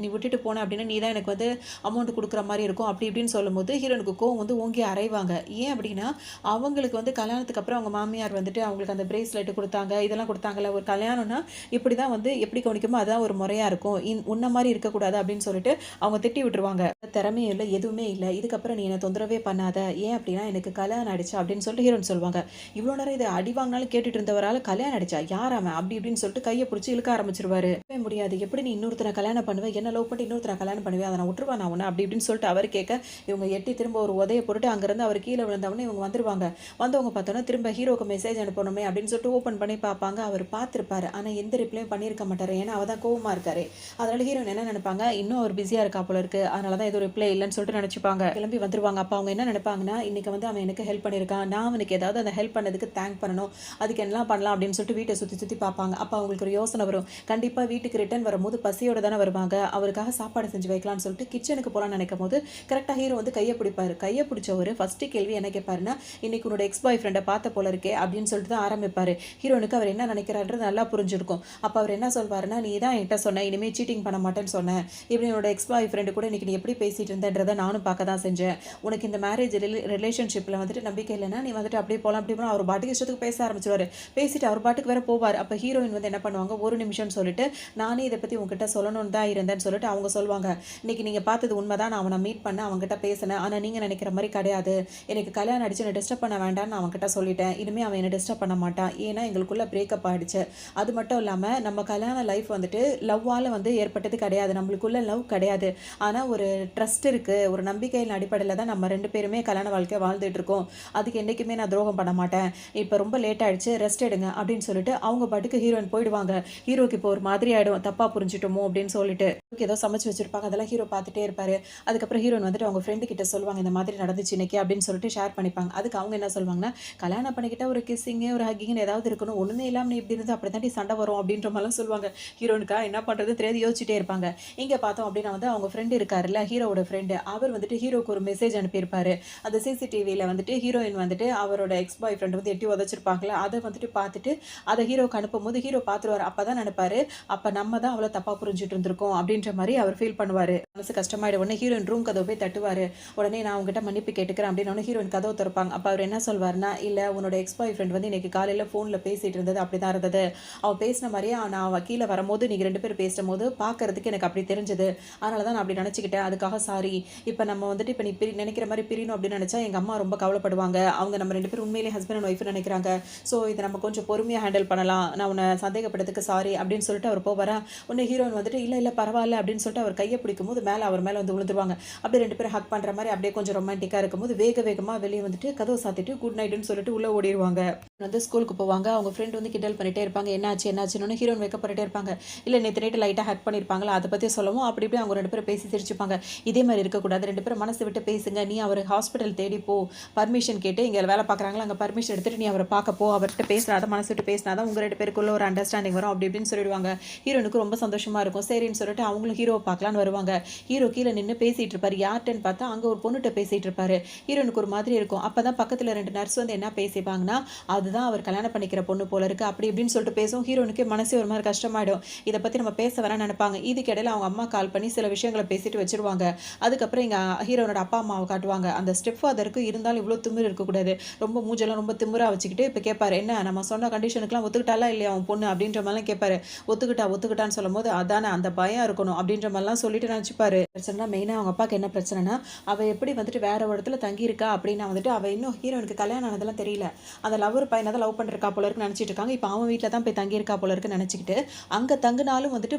நீ விட்டுட்டு போன அப்படின்னா நீ தான் எனக்கு வந்து அமௌண்ட் கொடுக்குற மாதிரி இருக்கும் அப்படி இப்படின்னு சொல்லும்போது ஹீரோனுக்கு கோவம் வந்து ஓங்கி அரைவாங்க. ஏன் அப்படின்னா அவங்களுக்கு வந்து கல்யாணத்துக்கு அப்புறம் அவங்க மாமியார் வந்துட்டு அவங்களுக்கு அந்த பிரேஸ்லெட் கொடுத்தாங்க, இதெல்லாம் கொடுத்தாங்கல்ல, ஒரு கல்யாணம்னா இப்படி தான் வந்து எப்படி கவனிக்குமோ அதுதான் ஒரு முறையாக இருக்கும், உன்ன மாதிரி இருக்கக்கூடாது அப்படின்னு சொல்லிட்டு அவங்க திட்டி விட்டுருவாங்க. திறமையும் இல்லை எதுவுமே இல்லை, இதுக்கப்புறம் நீ என்னை தொந்தரவே பண்ணாத, ஏன் அப்படின்னா எனக்கு கல்யாணம் ஆயிடுச்சா அப்படின்னு சொல்லிட்டு ஹீரோன் சொல்லுவாங்க. இவ்வளோ நேரம் இதை அடி வாங்கினாலும் கேட்டுட்டு இருந்தவரால் கல்யாணம் ஆயிடுச்சா யார் அவன் அப்படி இப்படின்னு சொல்லிட்டு கையை பிடிச்சி இழுக்க ஆரம்பிச்சிருவாரு. முடியாது, எப்படி நீ இன்னொருத்தனை கல்யாணம் பண்ணுவேன், என்ன லவ் பண்ணி இன்னொருத்தனை கல்யாணம் பண்ணுவேன், அதை நான் விட்டுருவா நான் உன்னை அப்படி இப்படின்னு சொல்லிட்டு அவர் கேட்க இவங்க எட்டி திரும்ப ஒரு உதையை போட்டுட்டு அங்கேருந்து அவர் கீழே விழுந்தவொடனே இவங்க வந்துருவாங்க. வந்தவங்க பார்த்தோன்னா திரும்ப ஹீரோக்கு மெசேஜ் அனுப்பணுமே அப்படின்னு சொல்லிட்டு ஓப்பன் பண்ணி பார்ப்பாங்க. அவர் பார்த்துருப்பாரு ஆனால் எந்த ரிப்ளையும் பண்ணியிருக்க மாட்டார், ஏன்னா அவள் தான் கோவமாக இருக்காரு. அதனால ஹீரோன் என்ன நினைப்பாங்க, இன்னும் அவர் பிஸியாக இருக்கா போல இருக்கு, அதனால தான் எதுவும் ரிப்ளை இல்லைன்னு சொல்லிட்டு நினச்சிப்பாங்க. கிளம்பி வந்துருவாங்க. அப்போ அவங்க என்ன நினைப்பாங்கன்னா, இன்னைக்கு வந்து அவன் எனக்கு ஹெல்ப் பண்ணியிருக்கான், நான் அவனுக்கு ஏதாவது அந்த ஹெல்ப் பண்ணதுக்கு தேங்க் பண்ணணும், அதுக்கு என்னலாம் பண்ணலாம் அப்படின்னு சொல்லிட்டு வீட்டை சுற்றி சுற்றி பார்ப்பாங்க. அப்போ அவங்களுக்கு ஒரு யோசனை வரும், கண்டிப்பாக வீட்டுக்கு ரிட்டர்ன் வரும்போது பசியோட தானே வருவாங்க, அவருக்காக சாப்பாடு செஞ்சு வைக்கலாம்னு சொல்லிட்டு கிச்சனுக்கு போகலான்னு நினைக்கும் போது கரெக்டாக ஹீரோ வந்து கையை பிடிப்பாரு. கையை பிடிச்சவர் ஃபர்ஸ்ட் கேள்வி என்ன கேட்பாருன்னா, இன்னைக்கு உன்னோட எக்ஸ் பாய் ஃப்ரெண்டை பார்த்த போல இருக்கே அப்படின்னு சொல்லிட்டு தான் ஆரம்பிப்பாரு. ஹீரோனுக்கு அவர் என்ன நினைக்கிறாருன்றது நல்லா புரிஞ்சிருக்கும். அப்போ அவர் என்ன சொல்வாருன்னா, நீ தான் என்கிட்ட சொன்ன இனிமேல் சீட்டிங் பண்ண மாட்டேன்னு சொன்னேன், இப்படி என்னோட எக்ஸ் பாய் ஃப்ரெண்டு கூட இன்னைக்கு நீ எப்படி பேசிட்டு இருந்தன்றதை நானும் பார்க்க தான் செஞ்சேன், உனக்கு இந்த மேரேஜ் ரிலேஷன்ஷிப்பில் வந்துட்டு நம்பிக்கை இல்லைன்னா நீ வந்துட்டு அப்படியே போகலாம் அப்படி போனால் அவர் பாட்டுக்கு இஷ்டத்துக்கு பேச ஆரம்பிச்சிருவாரு. பேசிட்டு அவர் பாட்டுக்கு வேற போவார். அப்போ ஹீரோயின் வந்து என்ன பண்ணுவாங்க, ஒரு நிமிஷம்னு சொல்லிட்டு நானே இதை பற்றி உங்ககிட்ட சொல்லணும்னு தான் இருந்தேன்னு சொல்லிட்டு அவங்க சொல்லுவாங்க. இன்னைக்கு நீங்கள் பார்த்தது உண்மைதான், நான் அவனை மீட் பண்ண அவங்ககிட்ட பேசினேன், ஆனால் நீங்கள் நினைக்கிற மாதிரி கிடையாது, எனக்கு கல்யாணம் அடிச்சு என்னை டிஸ்டர்ப் பண்ண வேண்டாம்னு நான் அவன்கிட்ட சொல்லிட்டேன், இனிமேல் அவன் என்னை டிஸ்டர்ப் பண்ண மாட்டான், ஏன்னா எங்களுக்குள்ள பிரேக்கப் ஆயிடுச்சு. அது மட்டும் இல்லாம நம்ம கல்யாண லைஃப் வந்துட்டு லவ்வால வந்து ஏற்பட்டது கிடையாது. நம்மளுக்குள்ள லவ் கிடையாது. ஆனா ஒரு ட்ரஸ்ட் இருக்கு. ஒரு நம்பிக்கையின் அடிப்படையில தான் நம்ம 2 பேருமே கல்யாண வாழ்க்கைய வாழ்ந்துட்டு இருக்கோம். அதுக்கு என்னைக்குமே நான் துரோகம் பண்ண மாட்டேன். இப்ப ரொம்ப லேட் ஆயிடுச்சு. ரெஸ்ட் எடுங்க அப்படின்னு சொல்லிட்டு அவங்க பாட்டுக்கு ஹீரோயின் போயிடுவாங்க. ஹீரோக்கு இப்போ ஒரு மாதிரி ஆயிடும். தப்பா புரிஞ்சுட்டோமோ அப்படின்னு சொல்லிட்டு. ஏதோ சமைச்சு வச்சிருப்பாங்க. அதெல்லாம் ஹீரோ பார்த்துட்டே இருப்பாரு. அதுக்கப்புறம் ஹீரோயின் வந்துட்டு அவங்க ஃப்ரெண்டு கிட்ட சொல்லுவாங்க. இந்த மாதிரி நடந்துச்சு இன்னைக்கு அப்படின்னு சொல்லிட்டு ஷேர் பண்ணிப்பாங்க. அதுக்கு அவங்க என்ன சொல்லுவாங்கன்னா, கல்யாணம் பண்ணிக்கிட்டா ஒரு கிஸ்ஸிங்கு, ஒரு ஹக்கிங்ன்னு ஏதாவது இருக்கணும். ஒண்ணுமே இல்லாம நீ இப்படி இருந்தா அப்படித்தாண்டி சண்டை வரும் அப்படின்ற மாதிரிலாம் சொல்லுவாங்க. ஹீரோயினுக்கா என்ன பண்றதுன்னு தெரியாது யோசிச்சுட்டே இருப்பாங்க. இங்க பார்த்தோம் அப்படின்னா வந்து அவங்க ஃப்ரெண்ட் இருக்காருல்ல, ஹீரோவோட ஃப்ரெண்டு. அவர் வந்துட்டு ஹீரோக்கு ஒரு மெசேஜ் அனுப்பியிருப்பாரு. அந்த சிசிடிவில வந்துட்டு ஹீரோயின் வந்துட்டு அவரோட எக்ஸ் பாய் ஃப்ரெண்ட் வந்து எட்டி உதைச்சிருப்பாங்கல்ல, அத வந்துட்டு பார்த்துட்டு அத ஹீரோக்கு அனுப்பும்போது ஹீரோ பார்த்துருவாரு. அப்பதான் நினைப்பாரு, அப்ப நம்ம தான் அவள தப்பா புரிஞ்சுட்டு இருந்திருக்கோம் அப்படின்ற மாரி அவர் ஃபீல் பண்ணுவாரு. மனசு கஷ்டமாயிடும். உடனே ஹீரோயின் ரூம் கதவு போய் தட்டுவாரு. உடனே நான் உங்ககிட்ட மன்னிப்பு கேட்டுக்கிறேன் அப்படின்னு ஹீரோயின் கதவு திறப்பாங்க. அப்ப அவர் என்ன சொல்வாருன்னா, இல்ல உன்னோட எக்ஸ் பாய் ஃப்ரெண்ட் வந்து இன்னைக்கு காலையில ஃபோன்ல பேசிட்டு இருந்தது அப்படிதான் இருந்தது. அவ பேசின மாதிரியே நான் அவ கீழ வரும்போது நீங்க 2 பேரும் பேசும்போது பார்க்கறதுக்கு எனக்கு அப்படி தெரிஞ்சது. அதனால தான் நான் அப்படி நினைச்சுக்கிட்டேன். அதுக்காக சாரி. இப்ப நம்ம வந்துட்டு இப்ப நீ நினைக்கிற மாதிரி பிரியணும் அப்படின்னு நினைச்சா எங்க அம்மா ரொம்ப கவலைப்படுவாங்க. அவங்க நம்ம 2 பேரும் உண்மையிலேயே ஹஸ்பண்ட் அண்ட் ஒய்ஃப்னு நினைக்கிறாங்க. ஸோ இதை நம்ம கொஞ்சம் பொறுமையா ஹேண்டில் பண்ணலாம். நான் உன்னை சந்தேகப்பட்டதுக்கு சாரி அப்படின்னு சொல்லிட்டு அவர் போவாரா. உடனே ஹீரோயின் வந்துட்டு இல்ல இல்ல பரவாயில்ல அப்படின்னு சொல்லிட்டு அவர் கையை பிடிக்கும்போது அவர் மேல வந்து விழுந்துருவாங்க. அப்படியே 2 பேரும் ஹக் பண்ற மாதிரி அப்படியே கொஞ்சம் ரொமான்டிக்கா இருக்கும்போது வேகமா வெளியே வந்துட்டு கதவு சாத்திட்டு குட் நைட்னு சொல்லிட்டு உள்ள ஓடிடுவாங்க. வந்து ஸ்கூலுக்கு போவாங்க. அவங்க ஃப்ரெண்ட் வந்து கிண்டல் பண்ணிட்டே இருப்பாங்க. என்னாச்சுன்னு ஹீரோயின் வைக்கப்பட்டுட்டே இருப்பாங்க. இல்ல நேத்து நைட்டு லைட்டா ஹக் பண்ணிருப்பாங்களா அதை பத்தி சொல்லவும் அப்படி இப்படி அவங்க 2 பேரும் பேசி சிரிச்சுப்பாங்க. இதே மாதிரி இருக்கக்கூடாது. 2 பேரும் மனசு விட்டு பேசுங்க. நீ அவர் ஹாஸ்பிட்டல் தேடி போ. பர்மிஷன் கேட்டு இங்க வேலை பார்க்குறாங்களா அங்க பர்மிஷன் எடுத்துட்டு நீ அவரை பார்க்க போ. அவர்கிட்ட பேசினாதான் மனசு விட்டு பேசினாதான் உங்க 2 பேருக்குள்ள ஒரு அண்டர்ஸ்டாண்டிங் வரும் அப்படி இப்படின்னு சொல்லிடுவாங்க. ஹீரோனுக்கு ரொம்ப சந்தோஷமா இருக்கும். சரின்னு சொல்லிட்டு அவங்களும் ஹீரோவை பார்க்கலான்னு வருவாங்க. ஹீரோ கீழே நின்று பேசிட்டு இருப்பாரு. யார்கிட்டன்னு பார்த்தா அங்க ஒரு பொண்ணுகிட்ட பேசிட்டு இருப்பாரு. ஹீரோனுக்கு ஒரு மாதிரி இருக்கும். அப்பதான் பக்கத்துல 2 நர்ஸ் வந்து என்ன பேசிப்பாங்கன்னா, அதுதான் அவர் கல்யாணம் பண்ணிக்கிற பொண்ணு போல இருக்கு அப்படி இப்படின்னு சொல்லிட்டு பேசும். ஹீரோனுக்கு மனசே ஒரு மாதிரி கஷ்டமாயிடும். இதை பத்தி நம்ம பேச வேணாம்னு நினைப்பாங்க. இதுக்கு இடையில அவங்க அம்மா கால் பண்ணி சில விஷயங்களை பேசிட்டு வச்சிருவாங்க. அதுக்கப்புறம் இங்க ஹீரோனோட அப்பா அம்மாவை காட்டுவாங்க. அந்த ஸ்டெப் ஃபாதருக்கு இருந்தாலும் இவ்வளவு திமிரு இருக்கக்கூடாது. ரொம்ப மூஞ்செல்லாம் ரொம்ப திமிரா வச்சுக்கிட்டு இப்ப கேட்பாரு, என்ன நம்ம சொன்ன கண்டிஷனுக்குலாம் ஒத்துக்கிட்டாலா இல்லையா அவன் பொண்ணு அப்படின்ற மாதிரிலாம் கேட்பாரு. ஒத்துக்கிட்டான்னு சொல்லும் போது அதானே அந்த பயம் இருக்கணும் அப்படின்ற மாதிரிலாம் சொல்லிட்டு நினைச்சுப்பாரு. பிரச்சனை மெயினா அவங்க அப்பாவுக்கு என்ன பிரச்சனைனா, அவ எப்படி வந்துட்டு வேற ஒரு இடத்துல தங்கியிருக்கா அப்படின்னா வந்துட்டு அவ இன்னும் ஹீரோனுக்கு கல்யாணம் ஆனதெல்லாம் தெரியல. அந்த லவ்வர் பையனை தான் லவ் பண்ணிருக்கா போல இருக்குன்னு நினைச்சிட்டு இருக்காங்க. இப்போ அவன் வீட்டில் தான் போய் தங்கியிருக்கா போல இருக்குன்னு நினைச்சிக்கிட்டு அங்க தங்குனாலும் வந்துட்டு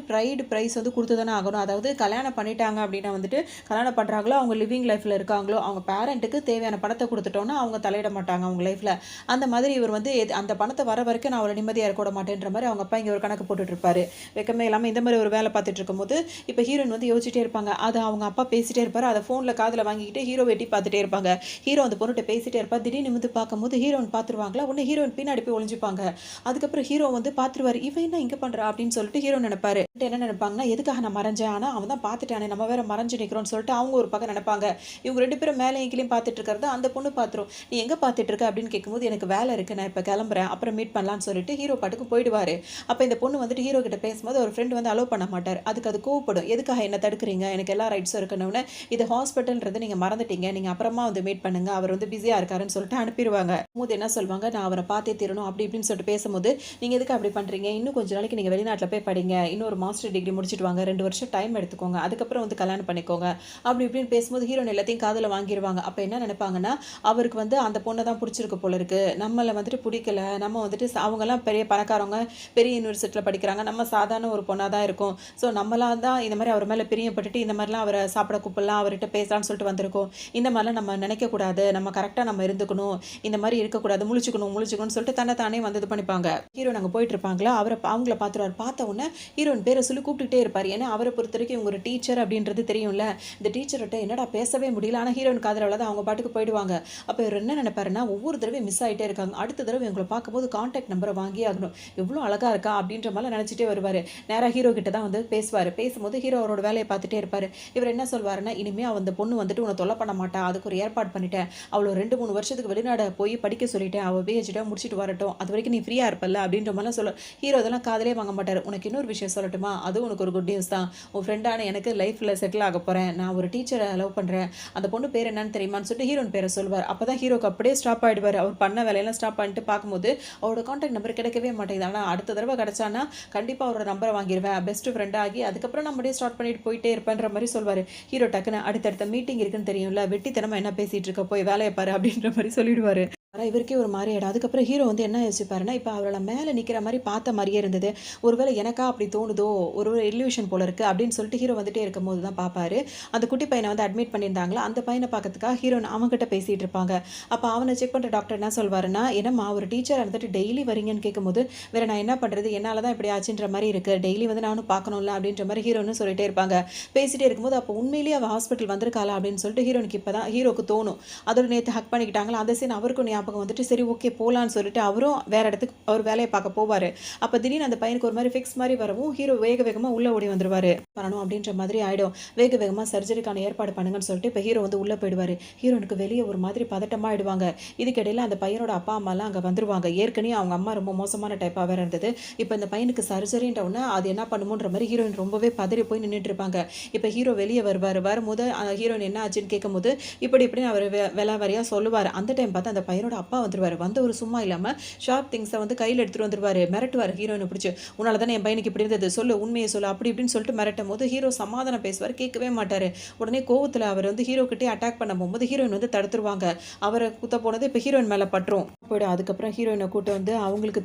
பிரைஸ் வந்து கொடுத்து தானே ஆகணும். அதாவது கல்யாணம் பண்ணிட்டாங்க அப்படின்னா வந்துட்டு கல்யாணம் பண்றாங்களோ அவங்க லிவிங் லைஃப்ல இருக்காங்களோ அவங்க பேரண்ட்டுக்கு தேவையான பணத்தை கொடுத்துட்டோம்னா அவங்க தலையிட மாட்டாங்க அவங்க லைஃப்ல. அந்த மாதிரி இவர் வந்து அந்த பணத்தை வர வரைக்கும் நான் அவளை நிம்மதியா இருக்க விட மாட்டேன்ற மாதிரி அவங்க அப்பா இங்க ஒரு கணக்கு போட்டுட்டு இருப்பாரு. வெக்கமே இல்லாம இந்த மாதிரி ஒரு வேலை பார்த்துட்டு இருக்கும்போது இப்போ ஹீரோயின் வந்து யோசிச்சுட்டே இருப்பாங்க. அது அவங்க அப்பா பேசிட்டே இருப்பாரு. அதை ஃபோனில் காதில் வாங்கிக்கிட்டு ஹீரோ வெட்டி பார்த்துட்டே இருப்பாங்க. ஹீரோ அந்த பொண்ணுகிட்ட பேசிட்டே இருப்பார். திடீர்னு நிமிந்து பார்க்கும்போது ஹீரோயின் பார்த்துருவாங்களா. உடனே ஹீரோயின் பின்னாடி போய் ஒளிஞ்சுப்பாங்க. அதுக்கப்புறம் ஹீரோ வந்து பார்த்துருவாரு. இவன் என்ன இங்கே பண்ணுறா அப்படின்னு சொல்லிட்டு ஹீரோ நினைப்பாரு. என்ன நினைப்பாங்கன்னா, எதுக்காக நான் மறைஞ்சேன், ஆனால் அவன் தான் பார்த்துட்டானே நம்ம வேற மறைஞ்சு நிற்கிறோம்னு சொல்லிட்டு அவங்க ஒரு பக்கம் நினைப்பாங்க. இவங்க 2 பேரும் மேலே எங்கேயும் பார்த்துட்டு இருக்கிறத அந்த பொண்ணு பார்த்துரும். நீ எங்கே பார்த்துட்டு இருக்க அப்படின்னு கேட்கும்போது எனக்கு வேலை இருக்கு, நான் இப்போ கிளம்புறேன், அப்புறம் மீட் பண்ணலான்னு சொல்லிட்டு ஹீரோ பாட்டுக்கு போயிடுவாரு. அப்போ இந்த பொண்ணு வந்துட்டு ஹீரோ கிட்ட பேசும்போது ஒரு ஃப்ரெண்ட் வந்து அலோவ் பண்ண மாட்டார். அதுக்கு அது கோவப்படும். எதுக்காக என்ன தடுக்கிறீங்க, எனக்கு எல்லா ரைட்ஸும் இருக்கணும்னு. இது ஹாஸ்பிட்டல்ன்றது நீங்கள் மறந்துட்டீங்க, நீங்கள் அப்புறமா வந்து மீட் பண்ணுங்க, அவர் வந்து பிஸியாக இருக்காருன்னு சொல்லிட்டு அனுப்பிடுவாங்க. போது என்ன சொல்லுவாங்க, நான் அவரை பார்த்தே தீரணும் அப்படி இப்படின்னு சொல்லிட்டு பேசும்போது, நீங்கள் எதுக்கு அப்படி பண்ணுறீங்க, இன்னும் கொஞ்ச நாளைக்கு நீங்கள் வெளிநாட்டில் போய் படிங்க, இன்னொரு மாஸ்டர் டிகிரி முடிச்சுட்டு வாங்க, 2 வருஷம் டைம் எடுத்துக்கோங்க, அதுக்கப்புறம் வந்து கல்யாணம் பண்ணிக்கோங்க அப்படி இப்படின்னு பேசும்போது ஹீரோன் எல்லாத்தையும் காதில் வாங்கிடுவாங்க. அப்போ என்ன நினைப்பாங்கன்னா, அவருக்கு வந்து அந்த பொண்ணை தான் பிடிச்சிருக்கு போல இருக்கு, நம்மளை வந்துட்டு பிடிக்கல, நம்ம வந்துட்டு அவங்கெல்லாம் பெரிய பணக்காரவங்க, பெரிய யூனிவர்சிட்டியில் படிக்கிறாங்க, நம்ம சாதாரண ஒரு பொண்ணாக தான் இருக்கும். ஸோ நம்மளாம் தான் இந்த மாதிரி அவர் மேலே பிரியப்பட்டுட்டு இந்த மாதிரிலாம் அவரை சாப்பிட கூப்பிடலாம், அவர்கிட்ட பேசலாம்னு சொல்லிட்டு வந்திருக்கோம். இந்த மாதிரிலாம் நம்ம நினைக்கக்கூடாது, நம்ம கரெக்டாக நம்ம இருந்துக்கணும், இந்த மாதிரி இருக்கக்கூடாது, முழிச்சுக்கணும்னு சொல்லிட்டு தன்னை தானே வந்து இது பண்ணிப்பாங்க. ஹீரோ நாங்கள் போயிட்டு இருப்பாங்களா, அவங்கள பார்த்துருவார். பார்த்த உடனே ஹீரோயின் பேரை சொல்லி கூப்பிட்டுட்டே இருப்பார். ஏன்னா அவரை பொறுத்த வரைக்கும் இவங்க ஒரு டீச்சர் அப்படின்றது தெரியும்ல. இந்த டீச்சர்கிட்ட என்னடா பேசவே முடியல, ஆனால் ஹீரோயின் காதல தான் அவங்க பாட்டுக்கு போயிடுவாங்க. அப்போ இவர் என்ன நினைப்பாருன்னா, ஒவ்வொரு தடவையும் மிஸ் ஆகிட்டே இருக்காங்க, அடுத்த தடவை இவங்களை பார்க்கும்போது கான்டாக்ட் நம்பரை வாங்கி ஆகணும், எவ்வளோ அழகா இருக்கா அப்படின்ற மாதிரி நினச்சிட்டே வருவார். நேராக ஹீரோ கிட்ட தான் வந்து பேசுவார். பேசும்போது ஹீரோ அவரோட வேலையை பார்த்துட்டே இருப்பார். இவர் என்ன சொல்வாருன்னா, இனிமேல் அந்த பொண்ணு வந்துட்டு உன்னை தொல்லை பண்ண மாட்டா, அதுக்கு ஒரு ஏற்பாடு பண்ணிட்டேன், அவளை 2-3 வருஷத்துக்கு வெளிநாடு போய் படிக்க சொல்லிட்டேன், அவள் பிஹெச்டி முடிச்சுட்டு வரட்டும், அது வரைக்கும் நீ ஃப்ரீயாக இருப்பல்ல அப்படின்ற மாதிரிலாம் சொல்ல. ஹீரோ அதெல்லாம் காதலே வாங்க மாட்டார். உனக்கு இன்னொரு விஷயம் சொல்லட்டுமா, அதுவும் உனக்கு ஒரு குட் நியூஸ் தான், உன் ஃப்ரெண்டான எனக்கு லைஃப்பில் செட்டில் ஆக போகிறேன், நான் ஒரு டீச்சரை லவ் பண்ணுறேன், அந்த பொண்ணு பேர் என்னன்னு தெரியுமான்னு சொல்லிட்டு ஹீரோயின் பேரை சொல்வார். அப்போ தான் ஹீரோக்கு அப்படியே ஸ்டாப் ஆகிடுவார். அவர் பண்ண வேலையெல்லாம் ஸ்டாப் பண்ணிட்டு பார்க்கும்போது அவரோட கான்டாக்ட் நம்பர் கிடைக்கவே மாட்டேங்குது. ஆனால் அடுத்த தடவை கிடச்சானா கண்டிப்பாக அவரோட நம்பரை வாங்கிடுவேன், பெஸ்ட் ஃப்ரெண்ட் ஆகி அதுக்கப்புறம் நம்ம அப்படியே ஸ்டார்ட் பண்ணிட்டு போயிட்டே இருப்பேன்ற மாதிரி சொல்வார். ஹீரோ டக்குன்னு அடுத்தடுத்த மீட்டிங் இருக்குன்னு தெரியும்ல, வெட்டித்தனமா என்ன பேசிட்டு இருக்க, போய் வேலையை பாரு அப்படின்ற மாதிரி சொல்லிடுவாரு. ஆனா, இவருக்கே ஒரு மாரி ஆயிடும். அதுக்கப்புறம் ஹீரோ வந்து என்ன யோசிப்பாருன்னா, இப்ப அவள மேல நிக்கிற மாரி பார்த்த மாரியே இருந்தது. ஒருவேளை எனக்கா அப்படி தோணுதோ! ஒரு இல்யூஷன் போல இருக்கு அப்படின்னு சொல்லிட்டு ஹீரோ வந்துட்டே இருக்கும்போது தான் பார்ப்பாரு. அந்த குட்டி பையன வந்து அட்மிட் பண்ணியிருந்தாங்கல்ல, அந்த பையன பார்க்கறதுக்காக ஹீரோயின் அவன்கிட்ட பேசிட்டு இருப்பாங்க. அப்ப அவன செக் பண்ற டாக்டர் என்ன சொல்வாருன்னா, "என்னம்மா ஒரு டீச்சரா இருந்துட்டு டெய்லி வரீங்கன்னு கேட்கும்போது, வேற நான் என்ன பண்றது? என்னால தான் இப்படி ஆச்சுன்ற மாரி இருக்கு. டெய்லி வந்து நானும் பார்க்கணும்ல" அப்படின்ற மாரி ஹீரோயினும் சொல்லிட்டே இருப்பாங்க. பேசிட்டே இருக்கும்போது, அப்போ உண்மையிலேயே அவ ஹாஸ்பிட்டல் வந்திருக்காளா? அப்படின்னு சொல்லிட்டு ஹீரோயினுக்கு இப்பதான் ஹீரோக்கு தோணும். அதோட நேத்து ஹக் பண்ணிக்கிட்டாங்களா, அந்த சீன் அவருக்கும் ஞாபகம் வந்துட்டு, சரி ஓகே போலான்னு சொல்லிட்டு அவரும் வேற இடத்துக்கு அவர் வேலைய பார்க்க போவாரு. அப்ப திடீர்னு அந்த பையனுக்கு ஒரு மாரி ஃபிக்ஸ் மாரி வரவும், ஹீரோ வேக வேகமா உள்ள ஓடி வந்துருவாரு. பண்ணணும் அப்படின்ற மாதிரி ஆயிடும். வேக வேகமா சர்ஜரிக்கான ஏற்பாடு பண்ணுங்கன்னு சொல்லிட்டு, இப்ப ஹீரோ வந்து உள்ள போயிடுவாரு. ஹீரோயினுக்கு வெளிய ஒரு மாதிரி பதட்டமா ஆயிடுவாங்க. இதுக்கிடையில அந்த பையனோட அப்பா, அம்மாலாம் அங்க வந்துருவாங்க. ஏற்கனவே அவங்க அம்மா ரொம்ப மோசமான டைப்பா வேற இருந்தது. இப்ப இந்த பையனுக்கு சர்ஜரின்ற உடனே அது என்ன பண்ணுமோன்ற மாரி ஹீரோயின் ரொம்பவே பதறி போய் நின்னுட்டு இருப்பாங்க. இப்ப ஹீரோ வெளிய வருவாரு. வரும்போது ஹீரோயின் என்ன ஆச்சுன்னு கேட்கும்போது, இப்படி இப்படின்னு அவரு விலாவாரியா சொல்லுவாரு. அந்த டைம் பார்த்து அந்த பையனோட அப்பா வந்துருவாரு. வந்தவரு சும்மா இல்லாம ஷார்ப் திங்ஸ வந்து கையில எடுத்துட்டு வந்துருவாரு. மிரட்டுவாரு ஹீரோயின புடிச்சு. "உன்னால தானே என் பையனுக்கு இப்படி இருந்தது. சொல்லு உண்மைய சொல்லு." அப்படி இப்படின்னு சொல்லிட்டு மிரட்டும்போது ஹீரோ சமாதானம் பேசுவாரு. கேட்கவே மாட்டாரு. உடனே கோவத்துல அவர் வந்து ஹீரோ கிட்டயே அட்டாக் பண்ண போம்போது ஹீரோயின் வந்து தடுத்துருவாங்க. அவர குத்த போனது இப்ப ஹீரோயின் மேல பட்டுரும். போயிடும். அதுக்கப்புறம் ஹீரோயின கூட்டு வந்து அவங்களுக்கு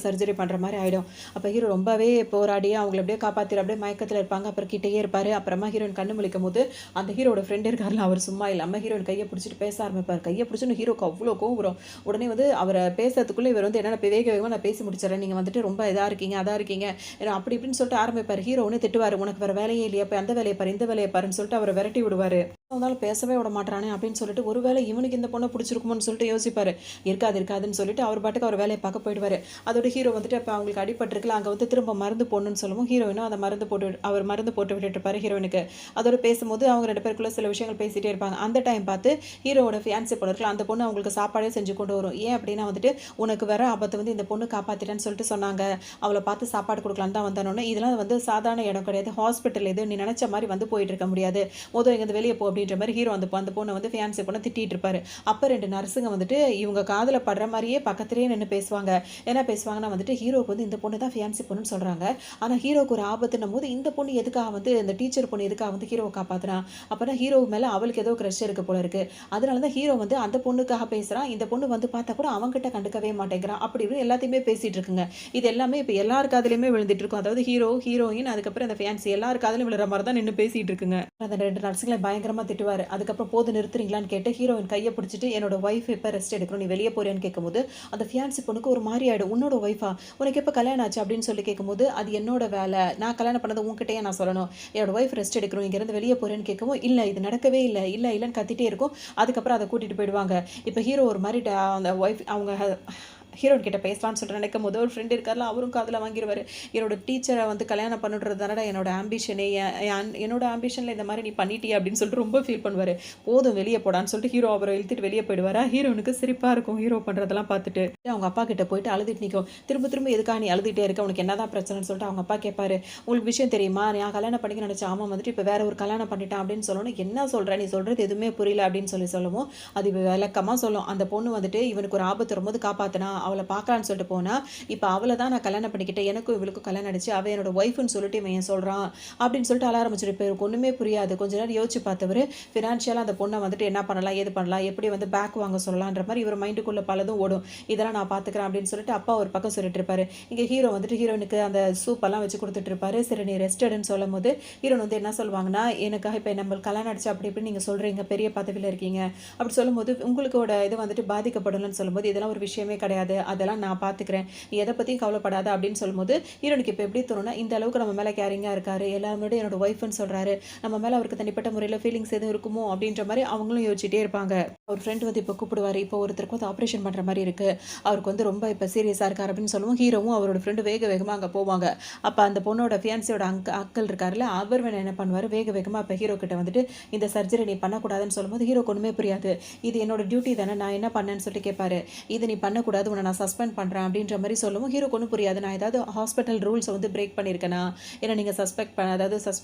சர்ஜரி பண்ற மாரி ஆயிடும். அப்ப ஹீரோ ரொம்பவே போராடி அவங்கள அப்படியே காப்பாத்திரு அப்படியே மயக்கத்துல இருப்பாங்க. அப்புறம் கிட்டயே இருப்பாரு. அப்புறமா ஹீரோயின் கண்ணு முழிக்கும்போது அந்த ஹீரோட ஃப்ரெண்ட் இருக்கார்ல, அவர் சும்மா இல்லாம ஹீரோயின் கைய புடிச்சிட்டு பேச ஆரம்பிப்பாரு. கைய புடிச்சோனே ஹீரோக்கு அவ்ளோ கோவம் வரும். உடனே வந்து அவர பேசுறதுக்குள்ள இவர் வந்து என்னன்னா வேக வேகமா நான் பேசி முடிச்சுர்றேன். நீங்க வந்துட்டு ரொம்ப இதா இருக்கீங்க, அதா இருக்கீங்க. ஏன்னா அப்படி இப்படின்னு சொல்லிட்டு ஆரம்பிப்பாரு. ஹீரோ உடனே திட்டுவாரு. உனக்கு வேற வேலையே இல்லையா? போய் அந்த வேலைய பாரு, இந்த வேலைய பாருன்னு சொல்லிட்டு அவர விரட்டி விடுவாரு. இருந்தாலும் பேசவே விட மாட்றானே அப்படின்னு சொல்லிட்டு ஒருவேளை இவனுக்கு இந்த பொண்ண புடிச்சிருக்குமோன்னு சொல்லிட்டு யோசிப்பாரு. இருக்காதுன்னு சொல்லிட்டு அவர் பாட்டுக்கு அவர் வேலைய பார்க்க போயிடுவாரு. அதோட ஹீரோ வந்துட்டு அப்ப அவங்களுக்கு அடிபட்டுருக்குல, அங்க வந்து திரும்ப மருந்து போடணும்னு சொல்லவும் ஹீரோயினும் அந்த மருந்து போட்டு விட்டுட்டு இருப்பாரு ஹீரோயினுக்கு. அதோட பேசும்போது அவங்க 2 பேருக்குள்ள சில விஷயங்கள் பேசிட்டே இருப்பாங்க. அந்த டைம் பார்த்து ஹீரோவோட ஃபியான்சி பொண்ணு இருக்குல்ல, அந்த பொண்ணு அவங்களுக்கு சாப்பாடே செஞ்சு கொண்டு வரும். ஏன் அப்படின்னா வந்துட்டு, "உனக்கு வர ஆபத்த வந்து இந்த பொண்ணு காப்பாத்திட்டான்னு சொல்லிட்டு சொன்னாங்க. அவள பார்த்து சாப்பாடு குடுக்கலான்னு தான் வந்தேன்னோனே, இதெல்லாம் வந்து சாதாரண இடம் கிடையாது. ஹாஸ்பிட்டல் இது. நீ நெனச்ச மாரி வந்து போயிட்டு இருக்க முடியாது. மொத இங்கருந்து வெளிய போ" அப்படின்ற மாரி ஹீரோ அந்த பொண்ண வந்து ஃபியான்சி பொண்ண திட்டிட்டு இருப்பாரு. அப்ப 2 நர்ஸுங்க வந்துட்டு இவங்க காதுல படுற மாரியே பக்கத்திலேயே நின்னு பேசுவாங்க. என்ன பேசுவாங்கன்னா வந்துட்டு, ஹீரோக்கு வந்து இந்த பொண்ணு தான் ஃபியான்சி பொண்ணுன்னு சொல்றாங்க. ஆனா ஹீரோக்கு ஒரு ஆபத்துன்னும்போது, இந்த பொண்ணு எதுக்காக வந்து இந்த டீச்சர் பொண்ணு எதுக்காக வந்து ஹீரோவ காப்பாத்துனா? அப்பன்னா ஹீரோ மேல அவளுக்கு ஏதோ கிரஷ் இருக்கு போல இருக்கு. அதனால தான் ஹீரோ வந்து அந்த பொண்ணுக்காக பேசுறான். இந்த பொண்ணு வந்து பார்த்தா கூட அவன்கிட்ட கண்டுக்கவே மாட்டேங்கிறான். அப்படி இப்படின்னு எல்லாத்தையுமே பேசிட்டு இருக்குங்க. இது எல்லாமே இப்ப எல்லார் காதுலயுமே விழுந்துட்டு இருக்கும். அதாவது ஹீரோ, ஹீரோயின் அதுக்கப்புறம் அந்த ஃபியான்சி எல்லார் காதுலயும் விழுற மாரி தான் நின்னு பேசிட்டு இருக்குங்க. அந்த 2 நர்ஸுங்கள பயங்கரமா திட்டுவாரு. அதுக்கப்புறம் போதும் நிறுத்துறீங்களான்னு கேட்டு ஹீரோயின் கைய பிடிச்சுட்டு என்னோட ஒய்ஃப் இப்ப ரெஸ்ட் எடுக்கணும். நீ வெளிய போறியான்னு கேட்கும்போது, அந்த ஃபியான்சி பொண்ணுக்கு ஒரு மாரி ஆயிடும். உன்னோட ஒய்ஃபா? உனக்கு எப்ப கல்யாணம் ஆச்சு? அப்படின்னு சொல்லி கேட்கும்போது, அது என்னோட வேல. நான் கல்யாணம் பண்ணது உன்கிட்டயே நான் சொல்லணும். என்னோட ஒய்ஃப் ரெஸ்ட் எடுக்கணும். இங்கேருந்து வெளிய போறேன்னு கேட்கவும், இல்ல இது நடக்கவே இல்ல. இல்லன்னு கத்திட்டே இருக்கும். அதுக்கப்புறம் அத கூட்டிட்டு போயிடுவாங்க. இப்ப ஹீரோ ஒரு மாரி அந்த ஒய்ஃப் அவங்க ஹீரோயின் கிட்ட பேசலான்னு சொல்லிட்டு நினைக்கும்போது, ஒரு ஃப்ரெண்ட் இருக்கார்ல, அவரும் காதுல வாங்கிருவாரு. என்னோட டீச்சர வந்து கல்யாணம் பண்ணணுன்றது தானடா என்னோட ஆம்பிஷனே. என்னோட ஆம்பிஷன்ல இந்த மாரி நீ பண்ணிட்டியே அப்படின்னு சொல்லிட்டு ரொம்ப ஃபீல் பண்ணுவாரு. போதும் வெளிய போடான்னு சொல்லிட்டு ஹீரோ அவர இழுத்துட்டு வெளிய போயிடுவாரா. ஹீரோயினுக்கு சிரிப்பா இருக்கும் ஹீரோ பண்றதெல்லாம் பார்த்துட்டு. அவங்க அப்பா கிட்ட போயிட்டு அழுதுட்டு நிக்கும். திரும்ப திரும்ப எதுக்காக நீ அழுதுட்டே இருக்க? உனக்கு என்னதான் பிரச்சனைன்னு சொல்லிட்டு அவங்க அப்பா கேட்பாரு. உங்களுக்கு விஷயம் தெரியுமா? நான் கல்யாணம் பண்ணிக்க நினைச்சேன். ஆமா வந்துட்டு இப்ப வேற ஒரு கல்யாணம் பண்ணிட்டான் அப்படின்னு சொல்லணும். என்ன சொல்ற? நீ சொல்றது எதுவுமே புரியல அப்படின்னு சொல்லவும், அது விளக்கமா சொல்லும். அந்த பொண்ணு வந்துட்டு இவனுக்கு ஒரு ஆபத்து வரும்போது காப்பாத்துனா. அவள பார்க்கலான்னு சொல்லிட்டு போனா, இப்ப அவள தான் நான் கல்யாணம் பண்ணிக்கிட்டேன். எனக்கும் இவளுக்கும் கல்யாணம் ஆயிடுச்சு. அவ என்னோட ஒய்ஃப்ன்னு சொல்லிட்டு இவன் ஏன் சொல்றான்? அப்படின்னு சொல்லிட்டு அழ ஆரம்பிச்சுரு. இப்ப இவருக்கு ஒண்ணுமே புரியாது. கொஞ்ச நேரம் யோசிச்சு பார்த்தவரு, ஃபினான்ஷியலா அந்த பொண்ண வந்துட்டு என்ன பண்ணலாம்? ஏது பண்ணலாம்? எப்படி வந்து பேக் வாங்க சொல்லலான்ற மாரி இவர் மைண்டுக்குள்ள பலதும் ஓடும். இதெல்லாம் நான் பார்த்துக்கிறேன் அப்படின்னு சொல்லிட்டு அப்பா ஒரு பக்கம் சொல்லிட்டு இருப்பாரு. இங்க ஹீரோ வந்துட்டு ஹீரோயினுக்கு அந்த சூப் எல்லாம் வச்சு குடுத்துட்டு இருப்பாரு. சரி நீ ரெஸ்ட் எடுன்னு சொல்லும்போது, ஹீரோயின் வந்து என்ன சொல்லுவாங்கன்னா, எனக்காக இப்ப நம்மளுக்கு கல்யாணம் ஆயிடுச்சு அப்படி இப்படின்னு நீங்க சொல்றீங்க. பெரிய பதவியில இருக்கீங்க. அப்படி சொல்லும்போது, உங்களுக்கோட இது வந்துட்டு பாதிக்கப்படும்னு சொல்லும்போது, இதெல்லாம் ஒரு விஷயமே கிடையாது. அதெல்லாம் நான் பார்த்துக்கிறேன். நீ எத பத்தியும் கவலைப்படாத அப்படின்னு சொல்லும்போது, ஹீரோனுக்கு இப்ப எப்படி தோணும்னா, இந்த அளவுக்கு நம்ம மேல கேரிங்கா இருக்காரு. எல்லாரும் முன்னாடி என்னோட ஒய்ஃப்ன்னு சொல்றாரு. நம்ம மேல அவருக்கு தனிப்பட்ட முறையில ஃபீலிங்ஸ் எதுவும் இருக்குமோ அப்படின்ற மாரி அவங்களும் யோசிச்சுட்டே இருப்பாங்க. ஒரு ஃப்ரெண்ட் வந்து இப்ப கூப்பிடுவாரு. இப்போ ஒருத்தருக்கு வந்து ஆப்ரேஷன் பண்ற மாரி இருக்கு. அவருக்கு வந்து ரொம்ப இப்ப சீரியஸா இருக்காரு அப்படின்னு சொல்லவும், ஹீரோவும் அவரோட ஃப்ரெண்டு வேக வேகமா அங்க போவாங்க. அப்ப அந்த பொண்ணோட ஃபியான்சியோட அங்கிள் இருக்காருல்ல, அவர் என்ன பண்ணுவாரு, வேக வேகமா அப்ப ஹீரோ கிட்ட வந்துட்டு, இந்த சர்ஜரி நீ பண்ணக்கூடாதுன்னு சொல்லும்போது, ஹீரோக்கு ஒண்ணுமே புரியாது. இது என்னோட டியூட்டி தானே, நான் என்ன பண்ணேன்னு சொல்லிட்டு கேட்பாரு. இது நீ பண்ணக்கூடாது, உன்னை நான் சஸ்பெண்ட் பண்றேன் அப்படின்ற மாரி சொல்லவும், ஹீரோக்கு ஒண்ணும் புரியாது. நான் ஏதாவது ஹாஸ்பிட்டல் ரூல்ஸ வந்து பிரேக் பண்ணியிருக்கேனா? என்ன நீங்க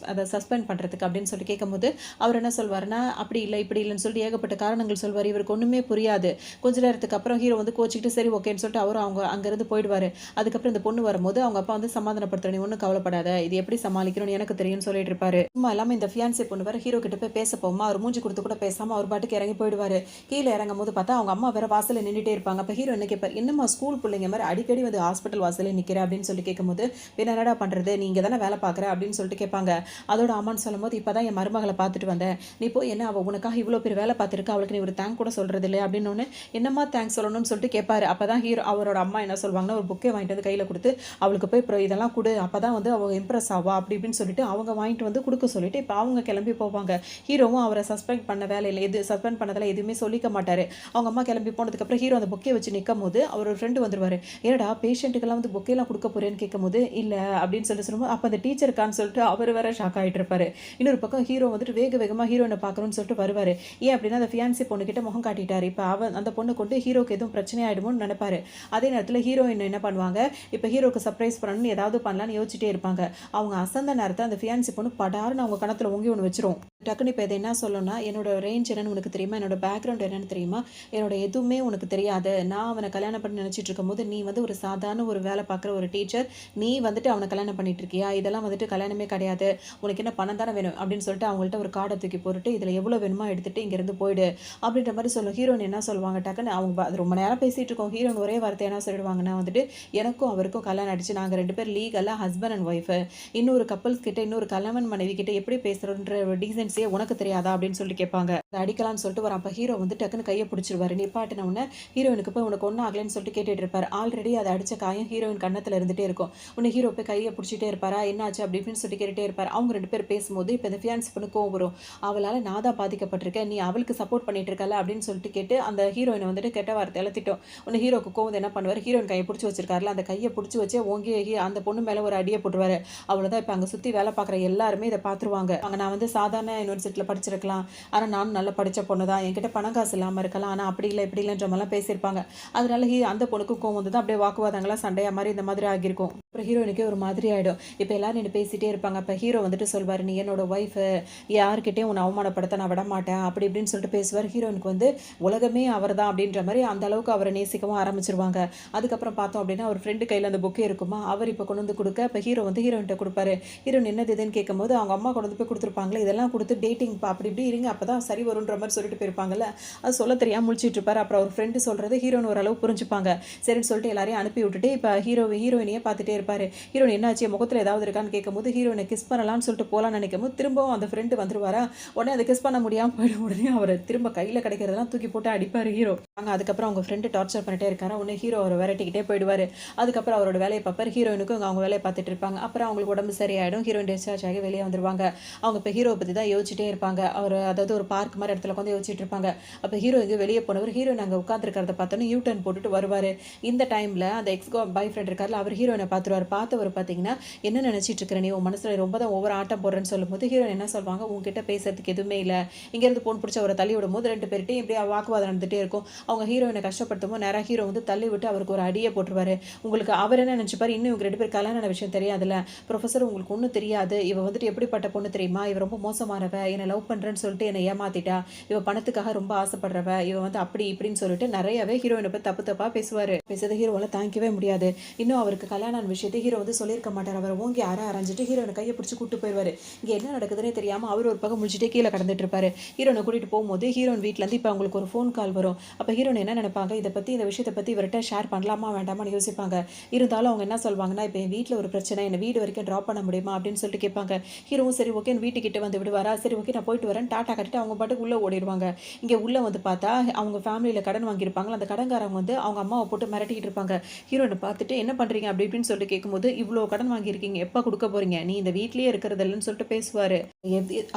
அத சஸ்பெண்ட் பண்றதுக்கு அப்படின்னு சொல்லி கேட்கும்போது, அவர் என்ன சொல்வாருன்னா, அப்படி இல்ல, இப்படி இல்லன்னு சொல்லிட்டு ஏகப்பட்ட காரணங்கள் சொல்வாரு. சொல்வார். இவருக்கு ஒன்றுமே புரியாது. கொஞ்ச நேரத்துக்கு அப்புறம் ஹீரோ வந்து கோச்சிக்கிட்டு சரி ஓகேன்னு சொல்லிட்டு அவரும் அவங்க அங்கேருந்து போயிடுவார். அதுக்கப்புறம் இந்த பொண்ணு வரும்போது அவங்க அப்பா வந்து சமாதானப்படுத்துற, நீ ஒன்றும் கவலைப்படாத, இது எப்படி சமாளிக்கணும்னு எனக்கு தெரியும்னு சொல்லிட்டு இருப்பாரு. சும்மா இல்லாமல் இந்த ஃபியான்சி பொண்ணு வேற ஹீரோ கிட்ட போய் பேச போமா, அவர் மூஞ்சி கொடுத்து கூட பேசாம அவர் பாட்டுக்கு இறங்கி போயிடுவாரு. கீழே இறங்கும் போது பார்த்தா அவங்க அம்மா வேற வாசல்ல நின்றுட்டே இருப்பாங்க. அப்போ ஹீரோ என்ன கேட்பார், என்னம்மா ஸ்கூல் பிள்ளைங்க மாதிரி அடிக்கடி வந்து ஹாஸ்பிட்டல் வாசல்ல நிற்கிற அப்படின்னு சொல்லி கேட்கும்போது, பின்ன என்னடா பண்ணுறது, நீ இங்கே தானே வேலை பார்க்குற அப்படின்னு சொல்லிட்டு கேட்பாங்க. அதோட ஆமான்னு சொல்லும்போது, இப்போ தான் என் மருமகளை பார்த்துட்டு வந்தேன், நீ போய் என்ன அவள் உனக்காக இவ்வளோ பேர் வேலை பார்த்துருக்கா, அவளுக்கு நீ ஒரு தேங்க் கூட சொல்கிறது இல்லை அப்படின்னு ஒன்று, என்னம்மா தேங்க்ஸ் சொல்லணும்னு சொல்லிட்டு கேட்பாரு. அப்போ தான் ஹீரோ அவரோட அம்மா என்ன சொல்லுவாங்கன்னா, ஒரு புக்கே வாங்கிட்டு வந்து கையில் கொடுத்து அவளுக்கு போய் இதெல்லாம் கொடு, அப்போ தான் வந்து அவள் இம்ப்ரெஸ் ஆவா அப்படி இப்படின்னு சொல்லிட்டு அவங்க வாங்கிட்டு வந்து கொடுக்க சொல்லிட்டு இப்போ அவங்க கிளம்பி போவாங்க. ஹீரோவும் அவரை சஸ்பெண்ட் பண்ண வேலையில் சஸ்பெண்ட் பண்ணதில் எதுவுமே சொல்லிக்க மாட்டார். அவங்க அம்மா கிளம்பி போனதுக்கப்புறம் ஹீரோ அந்த புக்கே வச்சு நிற்கும் போது அவர் ஒரு ஃப்ரெண்டு வந்துருவார். ஏடா பேஷண்ட்டுக்கெல்லாம் வந்து புக்கேலாம் கொடுக்க போறேன்னு கேட்கும்போது இல்லை அப்படின்னு சொல்லும்போது அப்போ அந்த டீச்சருக்கான்னு சொல்லிட்டு அவர் வேற ஷாக் ஆகிட்டு இருப்பாரு. இன்னொரு பக்கம் ஹீரோ வந்துட்டு வேக வேகமாக ஹீரோயினை பார்க்கணும்னு சொல்லிட்டு வருவார். ஏன் அப்படின்னா அந்த ஃபியான்சி பொண்ணுக்கிட்ட முகம் காட்டிட்டார். இப்போ அந்த பொண்ணு கொண்டு ஹீரோக்கு எதுவும் பிரச்சனை ஆகிடுமோன்னு நினைப்பாரு. அதே நேரத்தில் ஹீரோயின் என்ன பண்ணுவாங்க, இப்போ ஹீரோக்கு சர்ப்ரைஸ் பண்ணணும்னு ஏதாவது பண்ணலான்னு யோசிச்சுட்டே இருப்பாங்க. அவங்க அசந்த நேரத்தை அந்த ஃபியான்சி பொண்ணு படாருன்னு அவங்க கணத்தில் ஓங்கி ஒன்று வச்சிரும். டக்குன்னு இப்போ இதை என்ன சொல்லணும்னா, என்னோட ரேஞ்ச் என்னன்னு உனக்கு தெரியுமா, என்னோட பேக்ரவுண்ட் என்னன்னு தெரியுமா, என்னோட எதுவுமே உனக்கு தெரியாது, நான் அவனை கல்யாணம் பண்ணி நினச்சிட்டு இருக்கும்போது நீ வந்து ஒரு சாதாரண ஒரு வேலை பார்க்குற ஒரு டீச்சர், நீ வந்துட்டு அவனை கல்யாணம் பண்ணிட்டு இருக்கியா, இதெல்லாம் வந்துட்டு கல்யாணமே கிடையாது, உனக்கு என்ன பணம் தானே வேணும் அப்படின்னு சொல்லிட்டு அவங்கள்ட்ட ஒரு கார்டை தூக்கி போட்டுட்டு இதில் எவ்வளோ வேணுமா எடுத்துட்டு இங்கேருந்து போயிடு அப்படின்ற மாதிரி சொல்லும். ஹீரோயின் என்ன சொல்லுவாங்க, டக்குன்னு அவங்க அது ரொம்ப நேரம் பேசிகிட்டு இருக்கோம். ஹீரோயின் ஒரே வார்த்தை என்ன சொல்லிடுவாங்கன்னா வந்துட்டு, எனக்கும் அவருக்கும் கல்யாணம் ஆயிடுச்சு, நாங்கள் 2 பேர் லீகலாக ஹஸ்பண்ட் அண்ட் ஒய்ஃபு, இன்னொரு கப்பல்ஸ் கிட்ட இன்னொரு கணவன் மனைவி கிட்ட எப்படி பேசுறோன்ற டீசென்சியே உனக்கு தெரியாதா அப்படின்னு சொல்லி கேட்பாங்க. அடிக்கலாம்னு சொல்லிட்டு வர அப்போ ஹீரோ வந்து டக்குன்னு கையை பிடிச்சிருவாரு. நிப்பாட்டின உடனே ஹீரோயினுக்கு போய் உனக்கு ஒன்றும் ஆகலைன்னு சொல்லிட்டு கேட்டுட்டு இருப்பாரு. ஆல்ரெடி அதை அடிச்ச காயம் ஹீரோயின் கண்ணத்தில் இருந்துட்டே இருக்கும். உன்னை ஹீரோ போய் கையை பிடிச்சிட்டே இருப்பாரா, என்னாச்சு அப்படி இப்படின்னு சொல்லிட்டு கேட்டுட்டே இருப்பாரு. அவங்க 2 பேர் பேசும்போது இப்போ இந்த ஃபியான்ஸ் பொண்ணு கோவம் வரும். அவளால் நான் தான் பாதிக்கப்பட்டிருக்கேன், நீ அவளுக்கு சப்போர்ட் பண்ணிட்டு இருக்கல அப்படின்னு சொல்லிட்டு கேட்டு அந்த ஹீரோயினை வந்துட்டு கெட்ட வார்த்தை எழுத்திட்டோம். உன்னை ஹீரோக்கு கோவம் என்ன பண்ணுவார், ஹீரோயின் கையை பிடிச்சி வச்சிருக்காருல அந்த கையை பிடிச்சி வச்சே ஓங்கி அந்த பொண்ணு மேலே ஒரு அடியை போட்டுருவாரு. அவ்வளோதான். இப்போ அங்கே சுற்றி வேலை பார்க்குற எல்லாருமே இதை பார்த்துருவாங்க. அங்கே நான் வந்து சாதாரண யூனிவர்சிட்டியில் படிச்சிருக்கலாம், ஆனால் நானும் நல்லா படித்த பொண்ணு தான், என்கிட்ட பணம் காசு இல்லாமல் இருக்கலாம், ஆனால் அப்படி இல்லை இப்படி இல்லைன்ற மாதிரிலாம் பேசியிருப்பாங்க. அதனால அந்த பொண்ணுக்கும் கோவம் வந்து தான் அப்படியே வாக்குவாதங்களாம் சண்டையா மாதிரி இந்த மாதிரி ஆகியிருக்கும். அப்புறம் ஹீரோயினுக்கே ஒரு மாதிரி ஆகிடும். இப்போ எல்லாரும் என்ன பேசிகிட்டே இருப்பாங்க. அப்போ ஹீரோ வந்துட்டு சொல்வார், நீ என்னோட ஒய்ஃபு, யார்கிட்டையும் உன்னை அவமானப்படுத்த நான் விட மாட்டேன் அப்படி இப்படின்னு சொல்லிட்டு பேசுவார். ஹீரோயினுக்கு வந்து உலகமே அவர் தான் அப்படின்ற மாதிரி அந்த அளவுக்கு அவரை நேசிக்கவும் ஆரம்பிச்சிருவாங்க. அதுக்கப்புறம் பார்த்தோம் அப்படின்னா ஒரு ஃப்ரெண்டு கையில் அந்த புக்கே இருக்குமா, அவர் இப்போ கொண்டு வந்து கொடுக்க இப்போ ஹீரோ வந்து ஹீரோயின்ட்ட கொடுப்பாரு. ஹீரோயின் என்னது இதுன்னு கேட்கும்போது அவங்க அம்மா கொண்டு வந்து போய் கொடுத்துருப்பாங்களே, இதெல்லாம் கொடுத்து டேட்டிங் அப்படி இப்படி இருங்க அப்போ தான் சரி வருன்ற மாதிரி சொல்லிட்டு போயிருப்பாங்கல்ல, அது சொல்ல தெரியாமல் முழிச்சிட்டு இருப்பாரு. அப்புறம் ஒரு ஃப்ரெண்டு சொல்கிறது ஹீரோயின் ஓரளவு புரிஞ்சுப்பாங்க. சரின்னு சொல்லிட்டு எல்லாரையும் அனுப்பி விட்டுட்டு இப்போ ஹீரோயினையே பார்த்துட்டே இருப்பாரு. ஹீரோயின் என்னாச்சு முகத்தில் ஏதாவது இருக்கான்னு கேட்கும்போது ஹீரோயினை கிஸ் பண்ணலாம்னு சொல்லிட்டு போகலான்னு நினைக்கும் போது திரும்பவும் அந்த ஃப்ரெண்டு வந்துருவாரா. உடனே அதை கிஸ் பண்ண முடியாமல் போயிடும். உடனே அவர் திரும்ப கையில் கிடைக்கிறதெல்லாம் தூக்கி போட்டு அடிப்பார் ஹீரோ. அதுக்கப்புறம் அவங்க ஃப்ரெண்டு டார்ச்சர் பண்ணிட்டே இருக்காரு. உடனே ஹீரோ அவர் விரட்டிக்கிட்டே போயிடுவார். அதுக்கப்புறம் அவரோட வேலையை பார்ப்பார். ஹீரோயினுக்கும் அவங்க வேலையை பார்த்துட்டு இருப்பாங்க. அப்புறம் அவங்களுக்கு உடம்பு சரியாயிடும். ஹீரோயின் டிஸ்சார்ஜ் ஆகி வெளியே வந்துருவாங்க. அவங்க இப்போ ஹீரோவை பற்றி தான் யோசிச்சுட்டே இருப்பாங்க. அவர் அதாவது ஒரு பார்க் மாதிரி இடத்துல வந்து யோசிச்சுட்டு இருப்பாங்க. அப்போ ஹீரோ இங்கே வெளியே போனவர் ஹீரோயின் அங்கே உட்காந்துருக்கிறத பார்த்தோன்னு யூ டர்ன் போட்டுட்டு வருவார். இந்த டைமில் அந்த பாய் ஃப்ரெண்ட் இருக்கார்ல, அவர் ஹீரோயினை பார்த்துருவார். பார்த்தவர் பார்த்தீங்கன்னா, என்ன நினச்சிட்டு இருக்கிற நீ, உன் மனசில் ரொம்ப தான் ஒவ்வொரு ஆட்டம் போடுறேன்னு சொல்லும்போது ஹீரோயின் என்ன சொல்லுவாங்க, உங்ககிட்ட பேசுறதுக்கு எதுவுமே இல்லை, இங்கேருந்து போன் பிடிச்ச அவரை தள்ளி விடும்போது 2 பேர்கிட்டையும் இப்படியே வாக்குவாதம் நடந்துகிட்டே இருக்கும். அவங்க ஹீரோயினை கஷ்டப்படுத்தும் போது நேராக ஹீரோ வந்து தள்ளி விட்டு அவருக்கு ஒரு அடியை போட்டுருவாரு. உங்களுக்கு அவர் என்ன நினச்சிப்பார், இன்னும் இவங்க 2 பேர் கல்யாண விஷயம் தெரியாதுல்ல ப்ரொஃபஸர், உங்களுக்கு ஒன்றும் தெரியாது, இவ வந்துட்டு எப்படிப்பட்ட பொண்ணு தெரியுமா, இவ ரொம்ப மோசமானவ, என்னை லவ் பண்ணுறேன்னு சொல்லிட்டு என்னை ஏமாத்திட்டா, இவ பணத்துக்காக ரொம்ப ஆசைப்படுறவ, இவ வந்து அப்படி இப்படின்னு சொல்லிட்டு நிறையவே ஹீரோயினை பற்றி தப்பு தப்பாக பேசுவார். பேசுறது ஹீரோவால் தாங்கிக்கவே முடியாது. இன்னும் அவருக்கு கல்யாண விஷயத்தை ஹீரோ வந்து சொல்லியிருக்க மாட்டார். அவர் ஓங்கி அரைஞ்சிட்டு ஹீரோனை கையை பிடிச்சி கூட்டு போயிடுவார். இங்கே என்ன நடக்குதுன்னே தெரியாமல் அவர் ஒரு பக்கம் முடிச்சுட்டே கீழே கடந்துட்டு இருப்பாரு. ஹீரோனை கூட்டிகிட்டு போகும்போது ஹீரோயின் வீட்டிலேருந்து இப்போ அவங்களுக்கு ஒரு ஃபோன் கால் வரும். அப்போ ஹீரோன் என்ன நினைப்பாங்க, இதை பற்றி இந்த விஷயத்தை பற்றி இவர்கிட்ட ஷேர் பண்ணலாமா வேண்டாமான்னு யோசிப்பாங்க. இருந்தாலும் அவங்க என்ன சொல்வாங்கன்னா, இப்போ என் வீட்டில் ஒரு பிரச்சனை, என்னை வீடு வரைக்கும் ட்ராப் பண்ண முடியுமா அப்படின்னு சொல்லிட்டு கேட்பாங்க. ஹீரோவும் சரி ஓகே வீட்டுக்கிட்ட வந்து விடுவாரா, சரி ஓகே நான் போயிட்டு வரேன் டாட்டா கட்டிட்டு அவங்க பாட்டுக்கு உள்ளே ஓடிடுவாங்க. இங்கே உள்ளே வந்து பார்த்தா அவங்க ஃபேமிலியில் கடன் வாங்கியிருப்பாங்களா, அந்த கடன்காரங்க வந்து அவங்க அம்மாவை போட்டு மிரட்டிக்கிட்டு இருப்பாங்க. ஹீரோனை பார்த்துட்டு என்ன பண்ணுறீங்க அப்படி இப்படின்னு சொல்லிட்டு கேட்கும்போது, இவ்வளோ கடன் வாங்கியிருக்கீங்க, எப்போ கொடுக்க போகிறீங்க, நீ இந்த வீட்லேயே இருக்கிறது இல்லைன்னு சொல்லிட்டு பேசுவார்.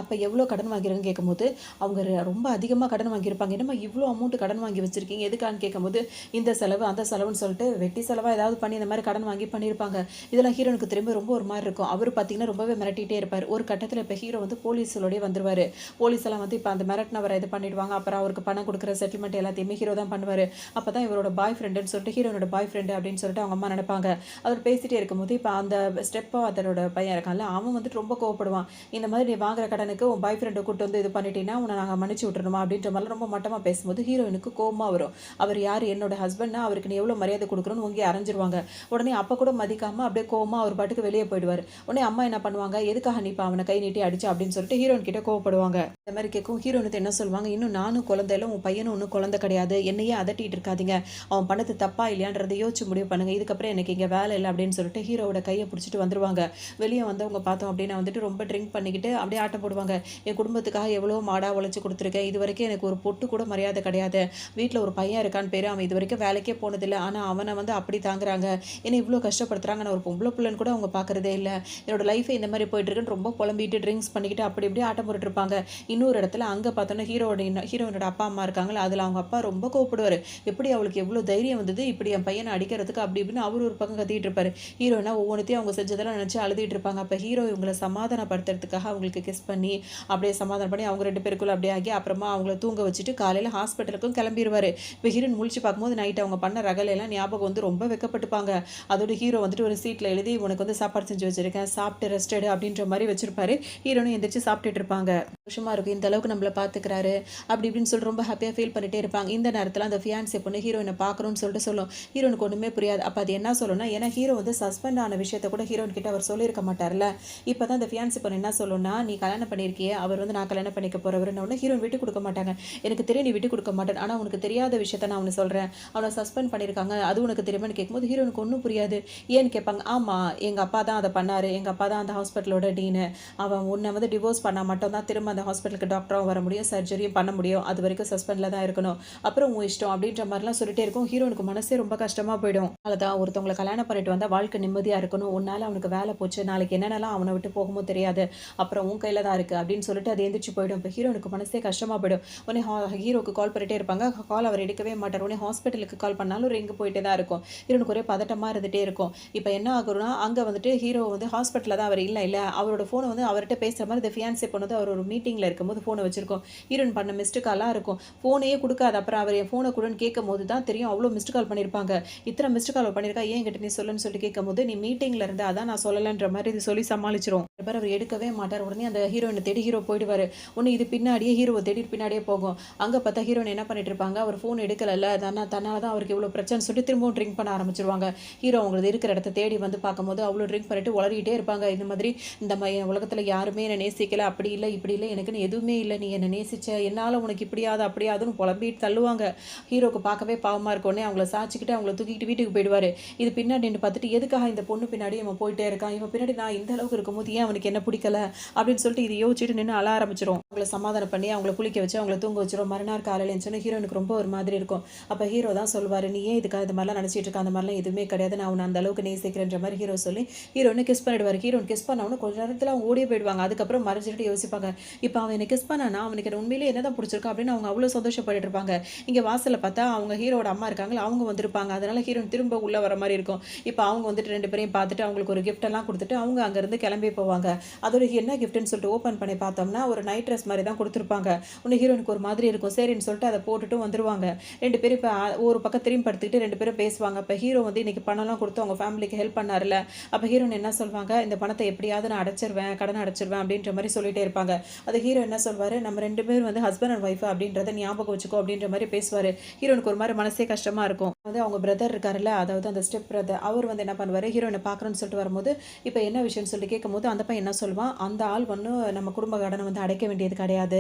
அப்போ எவ்வளோ கடன் வாங்கிறேன்னு கேட்கும்போது அவங்க ரொம்ப அதிகமாக கடன் வாங்கியிருப்பாங்க. என்னம்மா இவ்வளோ அமௌண்ட் கடன் வாங்கி வச்சிருக்கீங்க எதுக்கான்னு கேட்கும்போது இந்த செலவு அந்த செலவுன்னு சொல்லிட்டு வெட்டி செலவாக ஏதாவது பண்ணி இந்த மாதிரி கடன் வாங்கி பண்ணியிருப்பாங்க. இதெல்லாம் ஹீரோனுக்கு திரும்ப ரொம்ப ஒரு மாதிரி இருக்கும். அவர் பார்த்தீங்கன்னா ரொம்பவே மிரட்டிகிட்டே இருப்பார். ஒரு கட்டத்தில் இப்போ ஹீரோ வந்து போலீஸோடய வந்துருவார். போலீஸ் எல்லாம் வந்து இப்போ அந்த மிரட்டினவரை இது பண்ணிடுவாங்க. அப்புறம் அவருக்கு பணம் கொடுக்குற செட்டில்மெண்ட் எல்லாத்தையுமே ஹீரோ தான் பண்ணுவார். அப்போ தான் இவரோட பாய் ஃப்ரெண்டுன்னு சொல்லிட்டு ஹீரோனோட பாய் ஃப்ரெண்டு அப்படின்னு சொல்லிட்டு அவங்க அம்மா நினைப்பாங்க. அவர் பேசிகிட்டே இருக்கும்போது இப்போ அந்த ஸ்டெப்போ அதோட பையன் இருக்கான்ல அவன் வந்துட்டு ரொம்ப கோவப்படுவான். இந்த மாதிரி நீ வாங்குற கடனுக்கு உன் பாய் ஃப்ரெண்டை கூட்டு வந்து இது பண்ணிட்டீங்கன்னா உன்னை நாங்கள் மன்னிச்சு விட்டுருணுமா அப்படின்ற மாதிரி ரொம்ப மட்டமாக பேசும்போது ஹீரோயினுக்கு கோவமாக வரும். அவர் யார் என்னோட ஹஸ்பண்ட்னா அவருக்கு நீ எவ்வளோ மரியாதை கொடுக்கணும்னு உங்கே அரைஞ்சிருவாங்க. உடனே அப்போ கூட மதிக்காமல் அப்படியே கோவமாக அவர் பாட்டுக்கு வெளியே போயிடுவார். உடனே அம்மா என்ன பண்ணுவாங்க எதுக்காக நீ இப்போ அவனை கை நீட்டி அடிச்சா அப்படின்னு சொல்லிட்டு ஹீரோயின் கிட்ட கோவப்படுவாங்க. இந்த மாதிரி கேட்கும் ஹீரோயினுக்கு என்ன சொல்லுவாங்க இன்னும் நானும் குழந்தையில உன் பையனும் ஒன்றும் குழந்தை கிடையாது என்னையே அதட்டிட்டு இருக்காதீங்க அவன் பண்ணது தப்பா இல்லையான்றதை யோசிச்சு முடிவு பண்ணுங்க இதுக்கப்புறம் எனக்கு இங்கே வேலை இல்லை அப்படின்னு சொல்லிட்டு ஹீரோவோட கையை பிடிச்சிட்டு வந்துருவாங்க. வெளியே வந்தவங்க பார்த்தோம் அப்படின்னா வந்துட்டு ரொம்ப ட்ரிங்க் பண்ணிக்கிட்டு அப்படியே ஆட்டம் போடுவாங்க. என் குடும்பத்துக்காக எவ்வளோ மாடா உழைச்சி கொடுத்துருக்கேன் இது வரைக்கும் எனக்கு ஒரு பொட்டு கூட மரியாதை கிடையாது. வீட்டில் ஒரு பையன் இருக்கான்னு பேர் அவன் இது வரைக்கும் வேலைக்கே போனதில்லை ஆனால் அவனை வந்து அப்படி தாங்குறாங்க என்னை இவ்வளோ கஷ்டப்படுத்துறாங்க நான் ஒரு பொம்பளை பிள்ளைன்னு கூட அவங்க பார்க்குறதே இல்லை. என்னோட லைஃபை இந்த மாதிரி போயிட்டு இருக்குன்னு ரொம்ப புலம்பிட்டு ட்ரிங்க்ஸ் பண்ணிக்கிட்டு அப்படி இப்படி ஆட்டம் போட்டுட்டு இருப்பாங்க. இன்னொரு இடத்துல அங்கே பார்த்தோன்னா ஹீரோனோட அப்பா அம்மா இருக்காங்களா அதில் அவங்க அப்பா ரொம்ப கோவப்படுவார். எப்படி அவளுக்கு எவ்வளோ தைரியம் வந்தது இப்படி என் பையனை அடிக்கிறதுக்கு அப்படி இப்படின்னு அவர் ஒரு பக்கம் கத்திட்டு இருப்பாரு. ஹீரோனா ஒவ்வொன்றுத்தையும் அவங்க செஞ்சதெல்லாம் நினச்சி அழுதுட்டு இருப்பாங்க. அப்போ ஹீரோ இவங்களை சமாதானப்படுத்துறதுக்காக அவங்களுக்கு கிஸ் பண்ணி அப்படியே சமாதானம் பண்ணி அவங்க ரெண்டு பேருக்குள்ள அப்படியே ஆகி அப்புறமா அவங்கள தூங்க வச்சுட்டு காலையில் ஹாஸ்பிட்டலுக்கும் கிளம்பிடுவார். இப்போ ஹீரோன் முழிச்சு பார்க்கும்போது நைட் அவங்க பண்ண ரகலையெல்லாம் ஞாபகம் வந்து ரொம்ப வெக்கப்பட்டுப்பாங்க. அதோட ஹீரோ வந்துட்டு ஒரு சீட்டில் எழுதி உனக்கு வந்து சாப்பாடு செஞ்சு வச்சிருக்கேன் சாப்பிட்டு ரெஸ்டடு அப்படின்ற மாதிரி வச்சிருப்பாரு. ஹீரோனும் எந்திரிச்சு சாப்பிட்டுட்டு இருப்பாங்க. சந்தோஷமா இருக்கும் இந்த அளவுக்கு நம்மளை பார்த்துக்கிறாரு அப்படி இப்படின்னு சொல்லி ரொம்ப ஹாப்பியாக ஃபீல் பண்ணிட்டே இருப்பாங்க. இந்த நேரத்தில் அந்த ஃபியான்ஸே பொண்ணு ஹீரோயினை பார்க்கணும்னு சொல்லிட்டு சொல்லும். ஹீரோனுக்கு ஒன்றுமே புரியாது. அப்போ அது என்ன சொல்லணும்னா ஏன்னா ஹீரோ வந்து சஸ்பெண்ட் ஆன விஷயத்த கூட ஹீரோயின் கிட்ட அவர் சொல்லியிருக்க மாட்டார்ல. இப்போ தான் அந்த ஃபியான்ஸே பொண்ணு என்ன சொல்லணும்னா நீ கல்யாணம் பண்ணியிருக்கியே அவர் வந்து நான் கல்யாணம் பண்ணிக்க போகிறவருன்னு ஒன்று ஹீரோயின் விட்டு கொடுக்க மாட்டாங்க. எனக்கு தெரியும் நீ விட்டு கொடுக்க மாட்டேன் ஆனால் உனக்கு தெரியாத விஷயத்த நான் அவனு சொல்கிறேன் அவனை சஸ்பெண்ட் பண்ணியிருக்காங்க அது உனக்கு தெரியுமான்னு கேட்கும்போது ஹீரோனுக்கு ஒன்றும் புரியாது. ஏன்னு கேட்பாங்க ஆமாம் எங்கள் அப்பா தான் அதை பண்ணார் எங்கள் அப்பா தான் அந்த ஹாஸ்பிட்டலோட டீனு அவன் உன்னை வந்து டிவோர்ஸ் பண்ணால் மட்டும் தான் திரும்ப அந்த ஹாஸ்பிட்டலுக்கு டாக்டராகவும் வர முடியும் சர்ஜரியும் பண்ண முடியும் அது வரைக்கும் சஸ்பெண்டில் தான் இருக்கணும் அப்புறம் உன் இஷ்டம் அப்படின்ற மாதிரிலாம் சொல்லிட்டே இருக்கும். ஹீரோனுக்கு மனசே ரொம்ப கஷ்டமாக போயிடும். அதான் ஒருத்தவங்களை கல்யாணம் பண்ணிட்டு வந்தால் வாழ்க்கை நிம்மதியாக இருக்கணும் உன்னால் அவனுக்கு வேலை போச்சு நாளைக்கு என்னென்னலாம் அவனை விட்டு போகுமோ தெரியாது அப்புறம் உன் கையில் தான் இருக்குது அப்படின்னு சொல்லிட்டு அது எந்திரிச்சு போயிடும். இப்போ ஹீரோனுக்கு மனசே கஷ்டமாக போயிடும். உடனே ஹீரோக்கு கால் பண்ணிட்டே இருப்பாங்க கால் அவர் எடுக்கவே மாட்டார். உடனே ஹாஸ்பிட்டலுக்கு கால் பண்ணாலும் ரிங்கு போயிட்டே தான் இருக்கும். ஹீரோனுக்கு ஒரே பதட்டமாக இருந்துகிட்டே இருக்கும். இப்போ என்ன ஆகும்னா அங்கே வந்துட்டு ஹீரோ வந்து ஹாஸ்பிட்டலில் தான் அவர் இல்லை அவரோட ஃபோனை வந்து அவர்கிட்ட பேசுகிற மாதிரி இந்த ஃபியான்ஸே பண்ணது அவர் ஒரு மீட்டிங்கில் இருக்கும்போது ஃபோனை வச்சிருக்கோம். ஹீரோயின் பண்ண மிஸ்டு காலாக இருக்கும். ஃபோனையே கொடுக்காது. அப்புறம் அவர் என் ஃபோனை கொடுன்னு கேட்கும் போது தான் தெரியும் அவ்வளோ மிஸ்டு கால் பண்ணியிருப்பாங்க. இத்தனை மிஸ்டு கால் பண்ணியிருக்கா ஏன் கிட்ட நீ சொல்லுன்னு சொல்லிட்டு கேட்கும் போது நீ மீட்டிங்கில் இருந்து அதான் நான் சொல்லலைன்ற மாதிரி இது சொல்லி சமாளிச்சிரும். அவர் எடுக்கவே மாட்டார். உடனே அந்த ஹீரோயினை தேடி ஹீரோ போயிடுவார். ஒன்று இது பின்னாடியே ஹீரோவை தேடிட்டு பின்னாடியே போகும். அங்கே பார்த்தா ஹீரோயின் என்ன பண்ணிட்டு இருப்பாங்க அவர் ஃபோன் எடுக்கல தன்னால தான் அவருக்கு இவ்வளோ பிரச்சனை சொல்லிட்டு திரும்பவும் ட்ரிங்க் பண்ண ஆரம்பிச்சிருவாங்க. ஹீரோ அவங்களுக்கு இருக்கிற இடத்த தேடி வந்து பார்க்கும்போது அவ்வளோ ட்ரிங்க் பண்ணிட்டு உளறிக்கிட்டே இருப்பாங்க. இந்த மாதிரி இந்த உலகத்தில் யாருமே என்னை நேசிக்கல அப்படி இல்லை இப்படி இல்லை எனக்குன்னு எதுவுமே இல்லை நீ என்னை நேசிச்ச என்னால் உனக்கு இப்படியாவது அப்படியாதுன்னு புலம்பிட்டு தள்ளுவாங்க. ஹீரோக்கு பார்க்கவே பாவமாக இருக்கோன்னே அவங்கள சாச்சிக்கிட்டு அவங்கள தூக்கிட்டு வீட்டுக்கு போயிடுவார். இது பின்னாடி நின்று பார்த்துட்டு எதுக்காக இந்த பொண்ணு பின்னாடி இவன் போயிட்டே இருக்கான் இவன் பின்னாடி நான் இந்த அளவுக்கு இருக்கும்போது ஏன் அவனுக்கு என்ன பிடிக்கல அப்படின்னு சொல்லிட்டு இதை யோசிச்சுட்டு நின்று அழ ஆரம்பிச்சிடும். அவங்கள சமாதானம் பண்ணி அவங்கள குளிக்க வச்சு அவங்கள தூங்க வச்சிடும். மறுநாள் காலையில் சொன்னால் ஹீரோனுக்கு ரொம்ப ஒரு மாதிரி இருக்கும். அப்போ ஹீரோ தான் சொல்லுவார் நீ ஏன் இதுக்காக இந்த மாதிரிலாம் நினச்சிட்டு இருக்கா அந்த மாதிரிலாம் எதுவுமே கிடையாது நான் அவனை அந்த அளவுக்கு நேசிக்கிறேன்ற மாதிரி ஹீரோ சொல்லி ஹீரோன்னு கிஸ் பண்ணிடுவார். ஹீரோன் கிஸ் பண்ணவனு கொஞ்ச நேரத்தில் அவங்க ஓடியே போயிடுவாங்க. அதுக்கப்புறம் மறைச்சிட்டு யோசிப்பாங்க இப்போ அவன் என்ன கிஸ் பண்ணானா அவனுக்கு உண்மையிலே என்ன தான் பிடிச்சிருக்கா அப்படின்னு அவங்க அவ்வளோ சந்தோஷப்பட்டு இருப்பாங்க. இங்கே வாசலில் பார்த்தா அவங்க ஹீரோட அம்மா இருக்காங்களா அவங்க வந்திருப்பாங்க. அதனால ஹீரோன் திரும்ப உள்ள வர மாதிரி இருக்கும். இப்போ அவங்க வந்துட்டு ரெண்டு பேரையும் பார்த்துட்டு அவங்களுக்கு ஒரு கிஃப்ட் எல்லாம் கொடுத்துட்டு அவங்க அங்கேருந்து கிளம்பி போவாங்க. அதோட என்ன கிஃப்ட்னு சொல்லிட்டு ஓப்பன் பண்ணி பார்த்தோம்னா ஒரு நைட் ட்ரெஸ் மாதிரி தான் கொடுத்துருப்பாங்க. ஒன்று ஹீரோனுக்கு ஒரு மாதிரி இருக்கும் சரின்னு சொல்லிட்டு அதை போட்டுட்டு வந்துருவாங்க. ரெண்டு பேரும் இப்போ ஒரு பக்கம் திரும்பி படுத்துக்கிட்டு ரெண்டு பேரும் பேசுவாங்க. இப்போ ஹீரோ வந்து இன்னைக்கு பணம்லாம் கொடுத்து அவங்க ஃபேமிலிக்கு ஹெல்ப் பண்ணார்ல அப்போ ஹீரோன் என்ன சொல்வாங்க இந்த பணத்தை எப்படியாவது நான் அடைச்சிருவேன் கடன் அடைச்சிருவேன் அப்படின்ற மாதிரி சொல்லிட்டே இருப்பாங்க. அது ஹீரோ என்ன சொல்வார் நம்ம ரெண்டு பேரும் வந்து ஹஸ்பண்ட் அண்ட் ஒய்ஃப் அப்படின்றத ஞாபகம் வச்சுக்கோ அப்படின்ற மாதிரி பேசுவார். ஹீரோனுக்கு ஒரு மாதிரி மனசே கஷ்டமாக இருக்கும். வந்து அவங்க பிரதர் இருக்காருல்ல அதாவது அந்த ஸ்டெப் பிரதர் அவர் வந்து என்ன பண்ணுவார் ஹீரோனை பார்க்குறேன்னு சொல்லிட்டு வரும்போது இப்போ என்ன விஷயம்னு சொல்லிட்டு கேட்கும்போது அந்த பையன் என்ன சொல்லுவான் அந்த ஆள் வந்து நம்ம குடும்ப கடனை வந்து அடைக்க வேண்டியது கிடையாது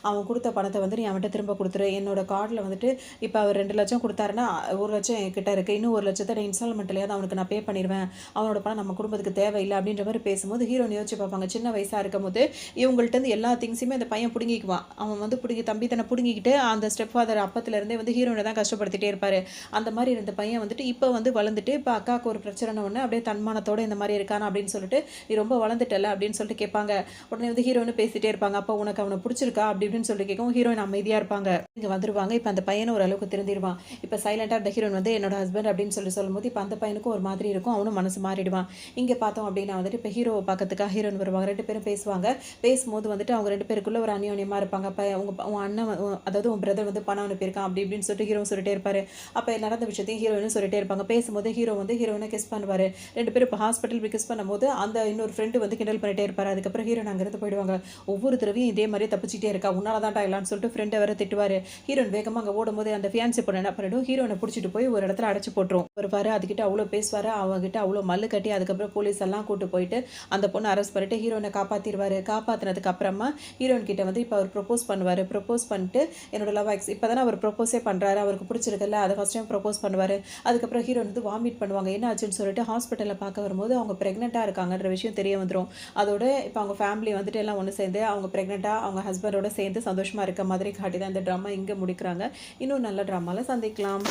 அவன் கொடுத்த பணத்தை வந்து நீ அவன்கிட்ட திரும்ப கொடுத்துரு என்னோட கார்டில் வந்துட்டு இப்போ அவர் 2 லட்சம் கொடுத்தாருன்னா 1 லட்சம் என்கிட்ட இருக்குது இன்னும் 1 லட்சத்தை இன்ஸ்டால்மெண்ட்லையாவது அவனுக்கு நான் பே பண்ணிடுவேன் அவனோட பணம் நம்ம குடும்பத்துக்கு தேவையில்லை அப்படின்ற மாதிரி பேசும்போது ஹீரோன் யோசிச்சு பார்ப்பாங்க சின்ன வயசாக இருக்கும் போது இவங்கள்ட்ட இருந்து எல்லா திங்ஸுமே அந்த பையன் பிடுங்கிக்குவான். அவன் வந்து தம்பி தன்னை பிடுங்கிக்கிட்டு அந்த ஸ்டெப் ஃபாதர் அப்பத்துலேருந்தே வந்து ஹீரோனை தான் கஷ்டப்படுத்திட்டே இருப்பார். அந்த மாதிரி இருந்த பையன் வந்துட்டு இப்போ வந்து வளர்ந்துட்டு இப்போ அக்காவுக்கு ஒரு பிரச்சனை ஒன்று அப்படியே தன்மானத்தோடு இந்த மாதிரி இருக்கானா அப்படின்னு சொல்லிட்டு நீ ரொம்ப வளர்ந்துட்டல அப்படின்னு சொல்லிட்டு கேட்பாங்க. உடனே வந்து ஹீரோன்னு பேசிகிட்டே இருப்பாங்க. அப்போ உனக்கு அவனை பிடிச்சிருக்கா அப்படி இப்படின்னு சொல்லி கேட்கவும் ஹீரோயின் அமைதியாக இருப்பாங்க. இங்கே வந்துருவாங்க. இப்போ அந்த பையனும் ஓரளவுக்கு திருந்திடுவான். இப்போ சைலண்டாக அந்த ஹீரோயின் வந்து என்னோட ஹஸ்பண்ட் அப்படின்னு சொல்லும்போது இப்போ அந்த பையனுக்கும் ஒரு மாதிரி இருக்கும். அவனும் மனசு மாறிடுவான். இங்கே பார்த்தோம் அப்படின்னா வந்துட்டு இப்போ ஹீரோவை பார்க்கறதுக்காக ஹீரோயின் வருவாங்க. 2 பேரும் பேசுவாங்க. பேசும்போது வந்துட்டு அவங்க 2 பேருக்குள்ள ஒரு அந்யோன்யமாக இருப்பாங்க. அப்போ உன் அண்ணன் அதாவது உன் பிரதர் வந்து பணம் அனுப்பியிருக்கான் அப்படி இப்படின்னு சொல்லிட்டு ஹீரோ சொல்லிட்டே இருப்பாரு. அப்போ நடந்த விஷயத்தையும் ஹீரோயினும் சொல்லிட்டே இருப்பாங்க. பேசும்போது ஹீரோ வந்து ஹீரோயினை கிஸ் பண்ணுவார். 2 பேரும் இப்போ ஹாஸ்பிட்டல் போய் கிஸ் பண்ணும்போது அந்த இன்னொரு ஃப்ரெண்டு வந்து கிண்டல் பண்ணிட்டே இருப்பாரு. அதுக்கப்புறம் ஹீரோயின் அங்கேருந்து போயிடுவாங்க. ஒவ்வொரு தடவையும் இதே மாதிரி தப்பிச்சிட்டே இருக்கா, உன்னால தான்டா இல்லைன்னு சொல்லிட்டு ஃப்ரெண்டை வேற திட்டுவார். ஹீரோயின் வேகமாக அங்கே ஓடும்போது அந்த ஃபியான்சி பொண்ணு என்ன பண்ணிடும், ஹீரோனை பிடிச்சிட்டு போய் ஒரு இடத்துல அடைச்சி போட்டுரும். வருவார், அதுக்கிட்ட அவ்வளோ பேசுவார், அவங்ககிட்ட அவ்வளோ மல்லு கட்டி அதுக்கப்புறம் போலீஸ் எல்லாம் கூட்டு போயிட்டு அந்த பொண்ணை அரெஸ்ட் பண்ணிட்டு ஹீரோனை காப்பாற்றிடுவார். காப்பாற்றினதுக்கு அப்புறமா ஹீரோயின் கிட்ட வந்து இப்போ அவர் ப்ரொப்போஸ் பண்ணுவார். ப்ரொப்போஸ் பண்ணிட்டு என்னோட லவ் இப்போ தானே அவர் ப்ரொப்போஸே பண்ணுறாரு, அவருக்கு பிடிச்சிருக்குல்ல, அதை ஃபஸ்ட் டைம் ப்ரொப்போஸ் பண்ணுவார். அதுக்கப்புறம் ஹீரோயின் வந்து வாமிட் பண்ணுவாங்க. என்ன ஆச்சுன்னு சொல்லிட்டு ஹாஸ்பிட்டலில் பார்க்க வரும்போது அவங்க ப்ரெக்னெண்ட்டாக இருக்காங்கன்ற விஷயம் தெரிய வந்துடும். அதோட இப்போ அவங்க ஃபேமிலி வந்துட்டு எல்லாம் ஒன்று சேர்ந்து அவங்க ப்ரெக்னெண்ட்டாக அவங்க ஹஸ்பண்டோட சேர்ந்து சந்தோஷமாக இருக்க மாதிரி காட்டி தான் இந்த ட்ராமா இங்கே முடிக்கிறாங்க. இன்னும் நல்ல ட்ராமாவில் சந்திக்கலாம்.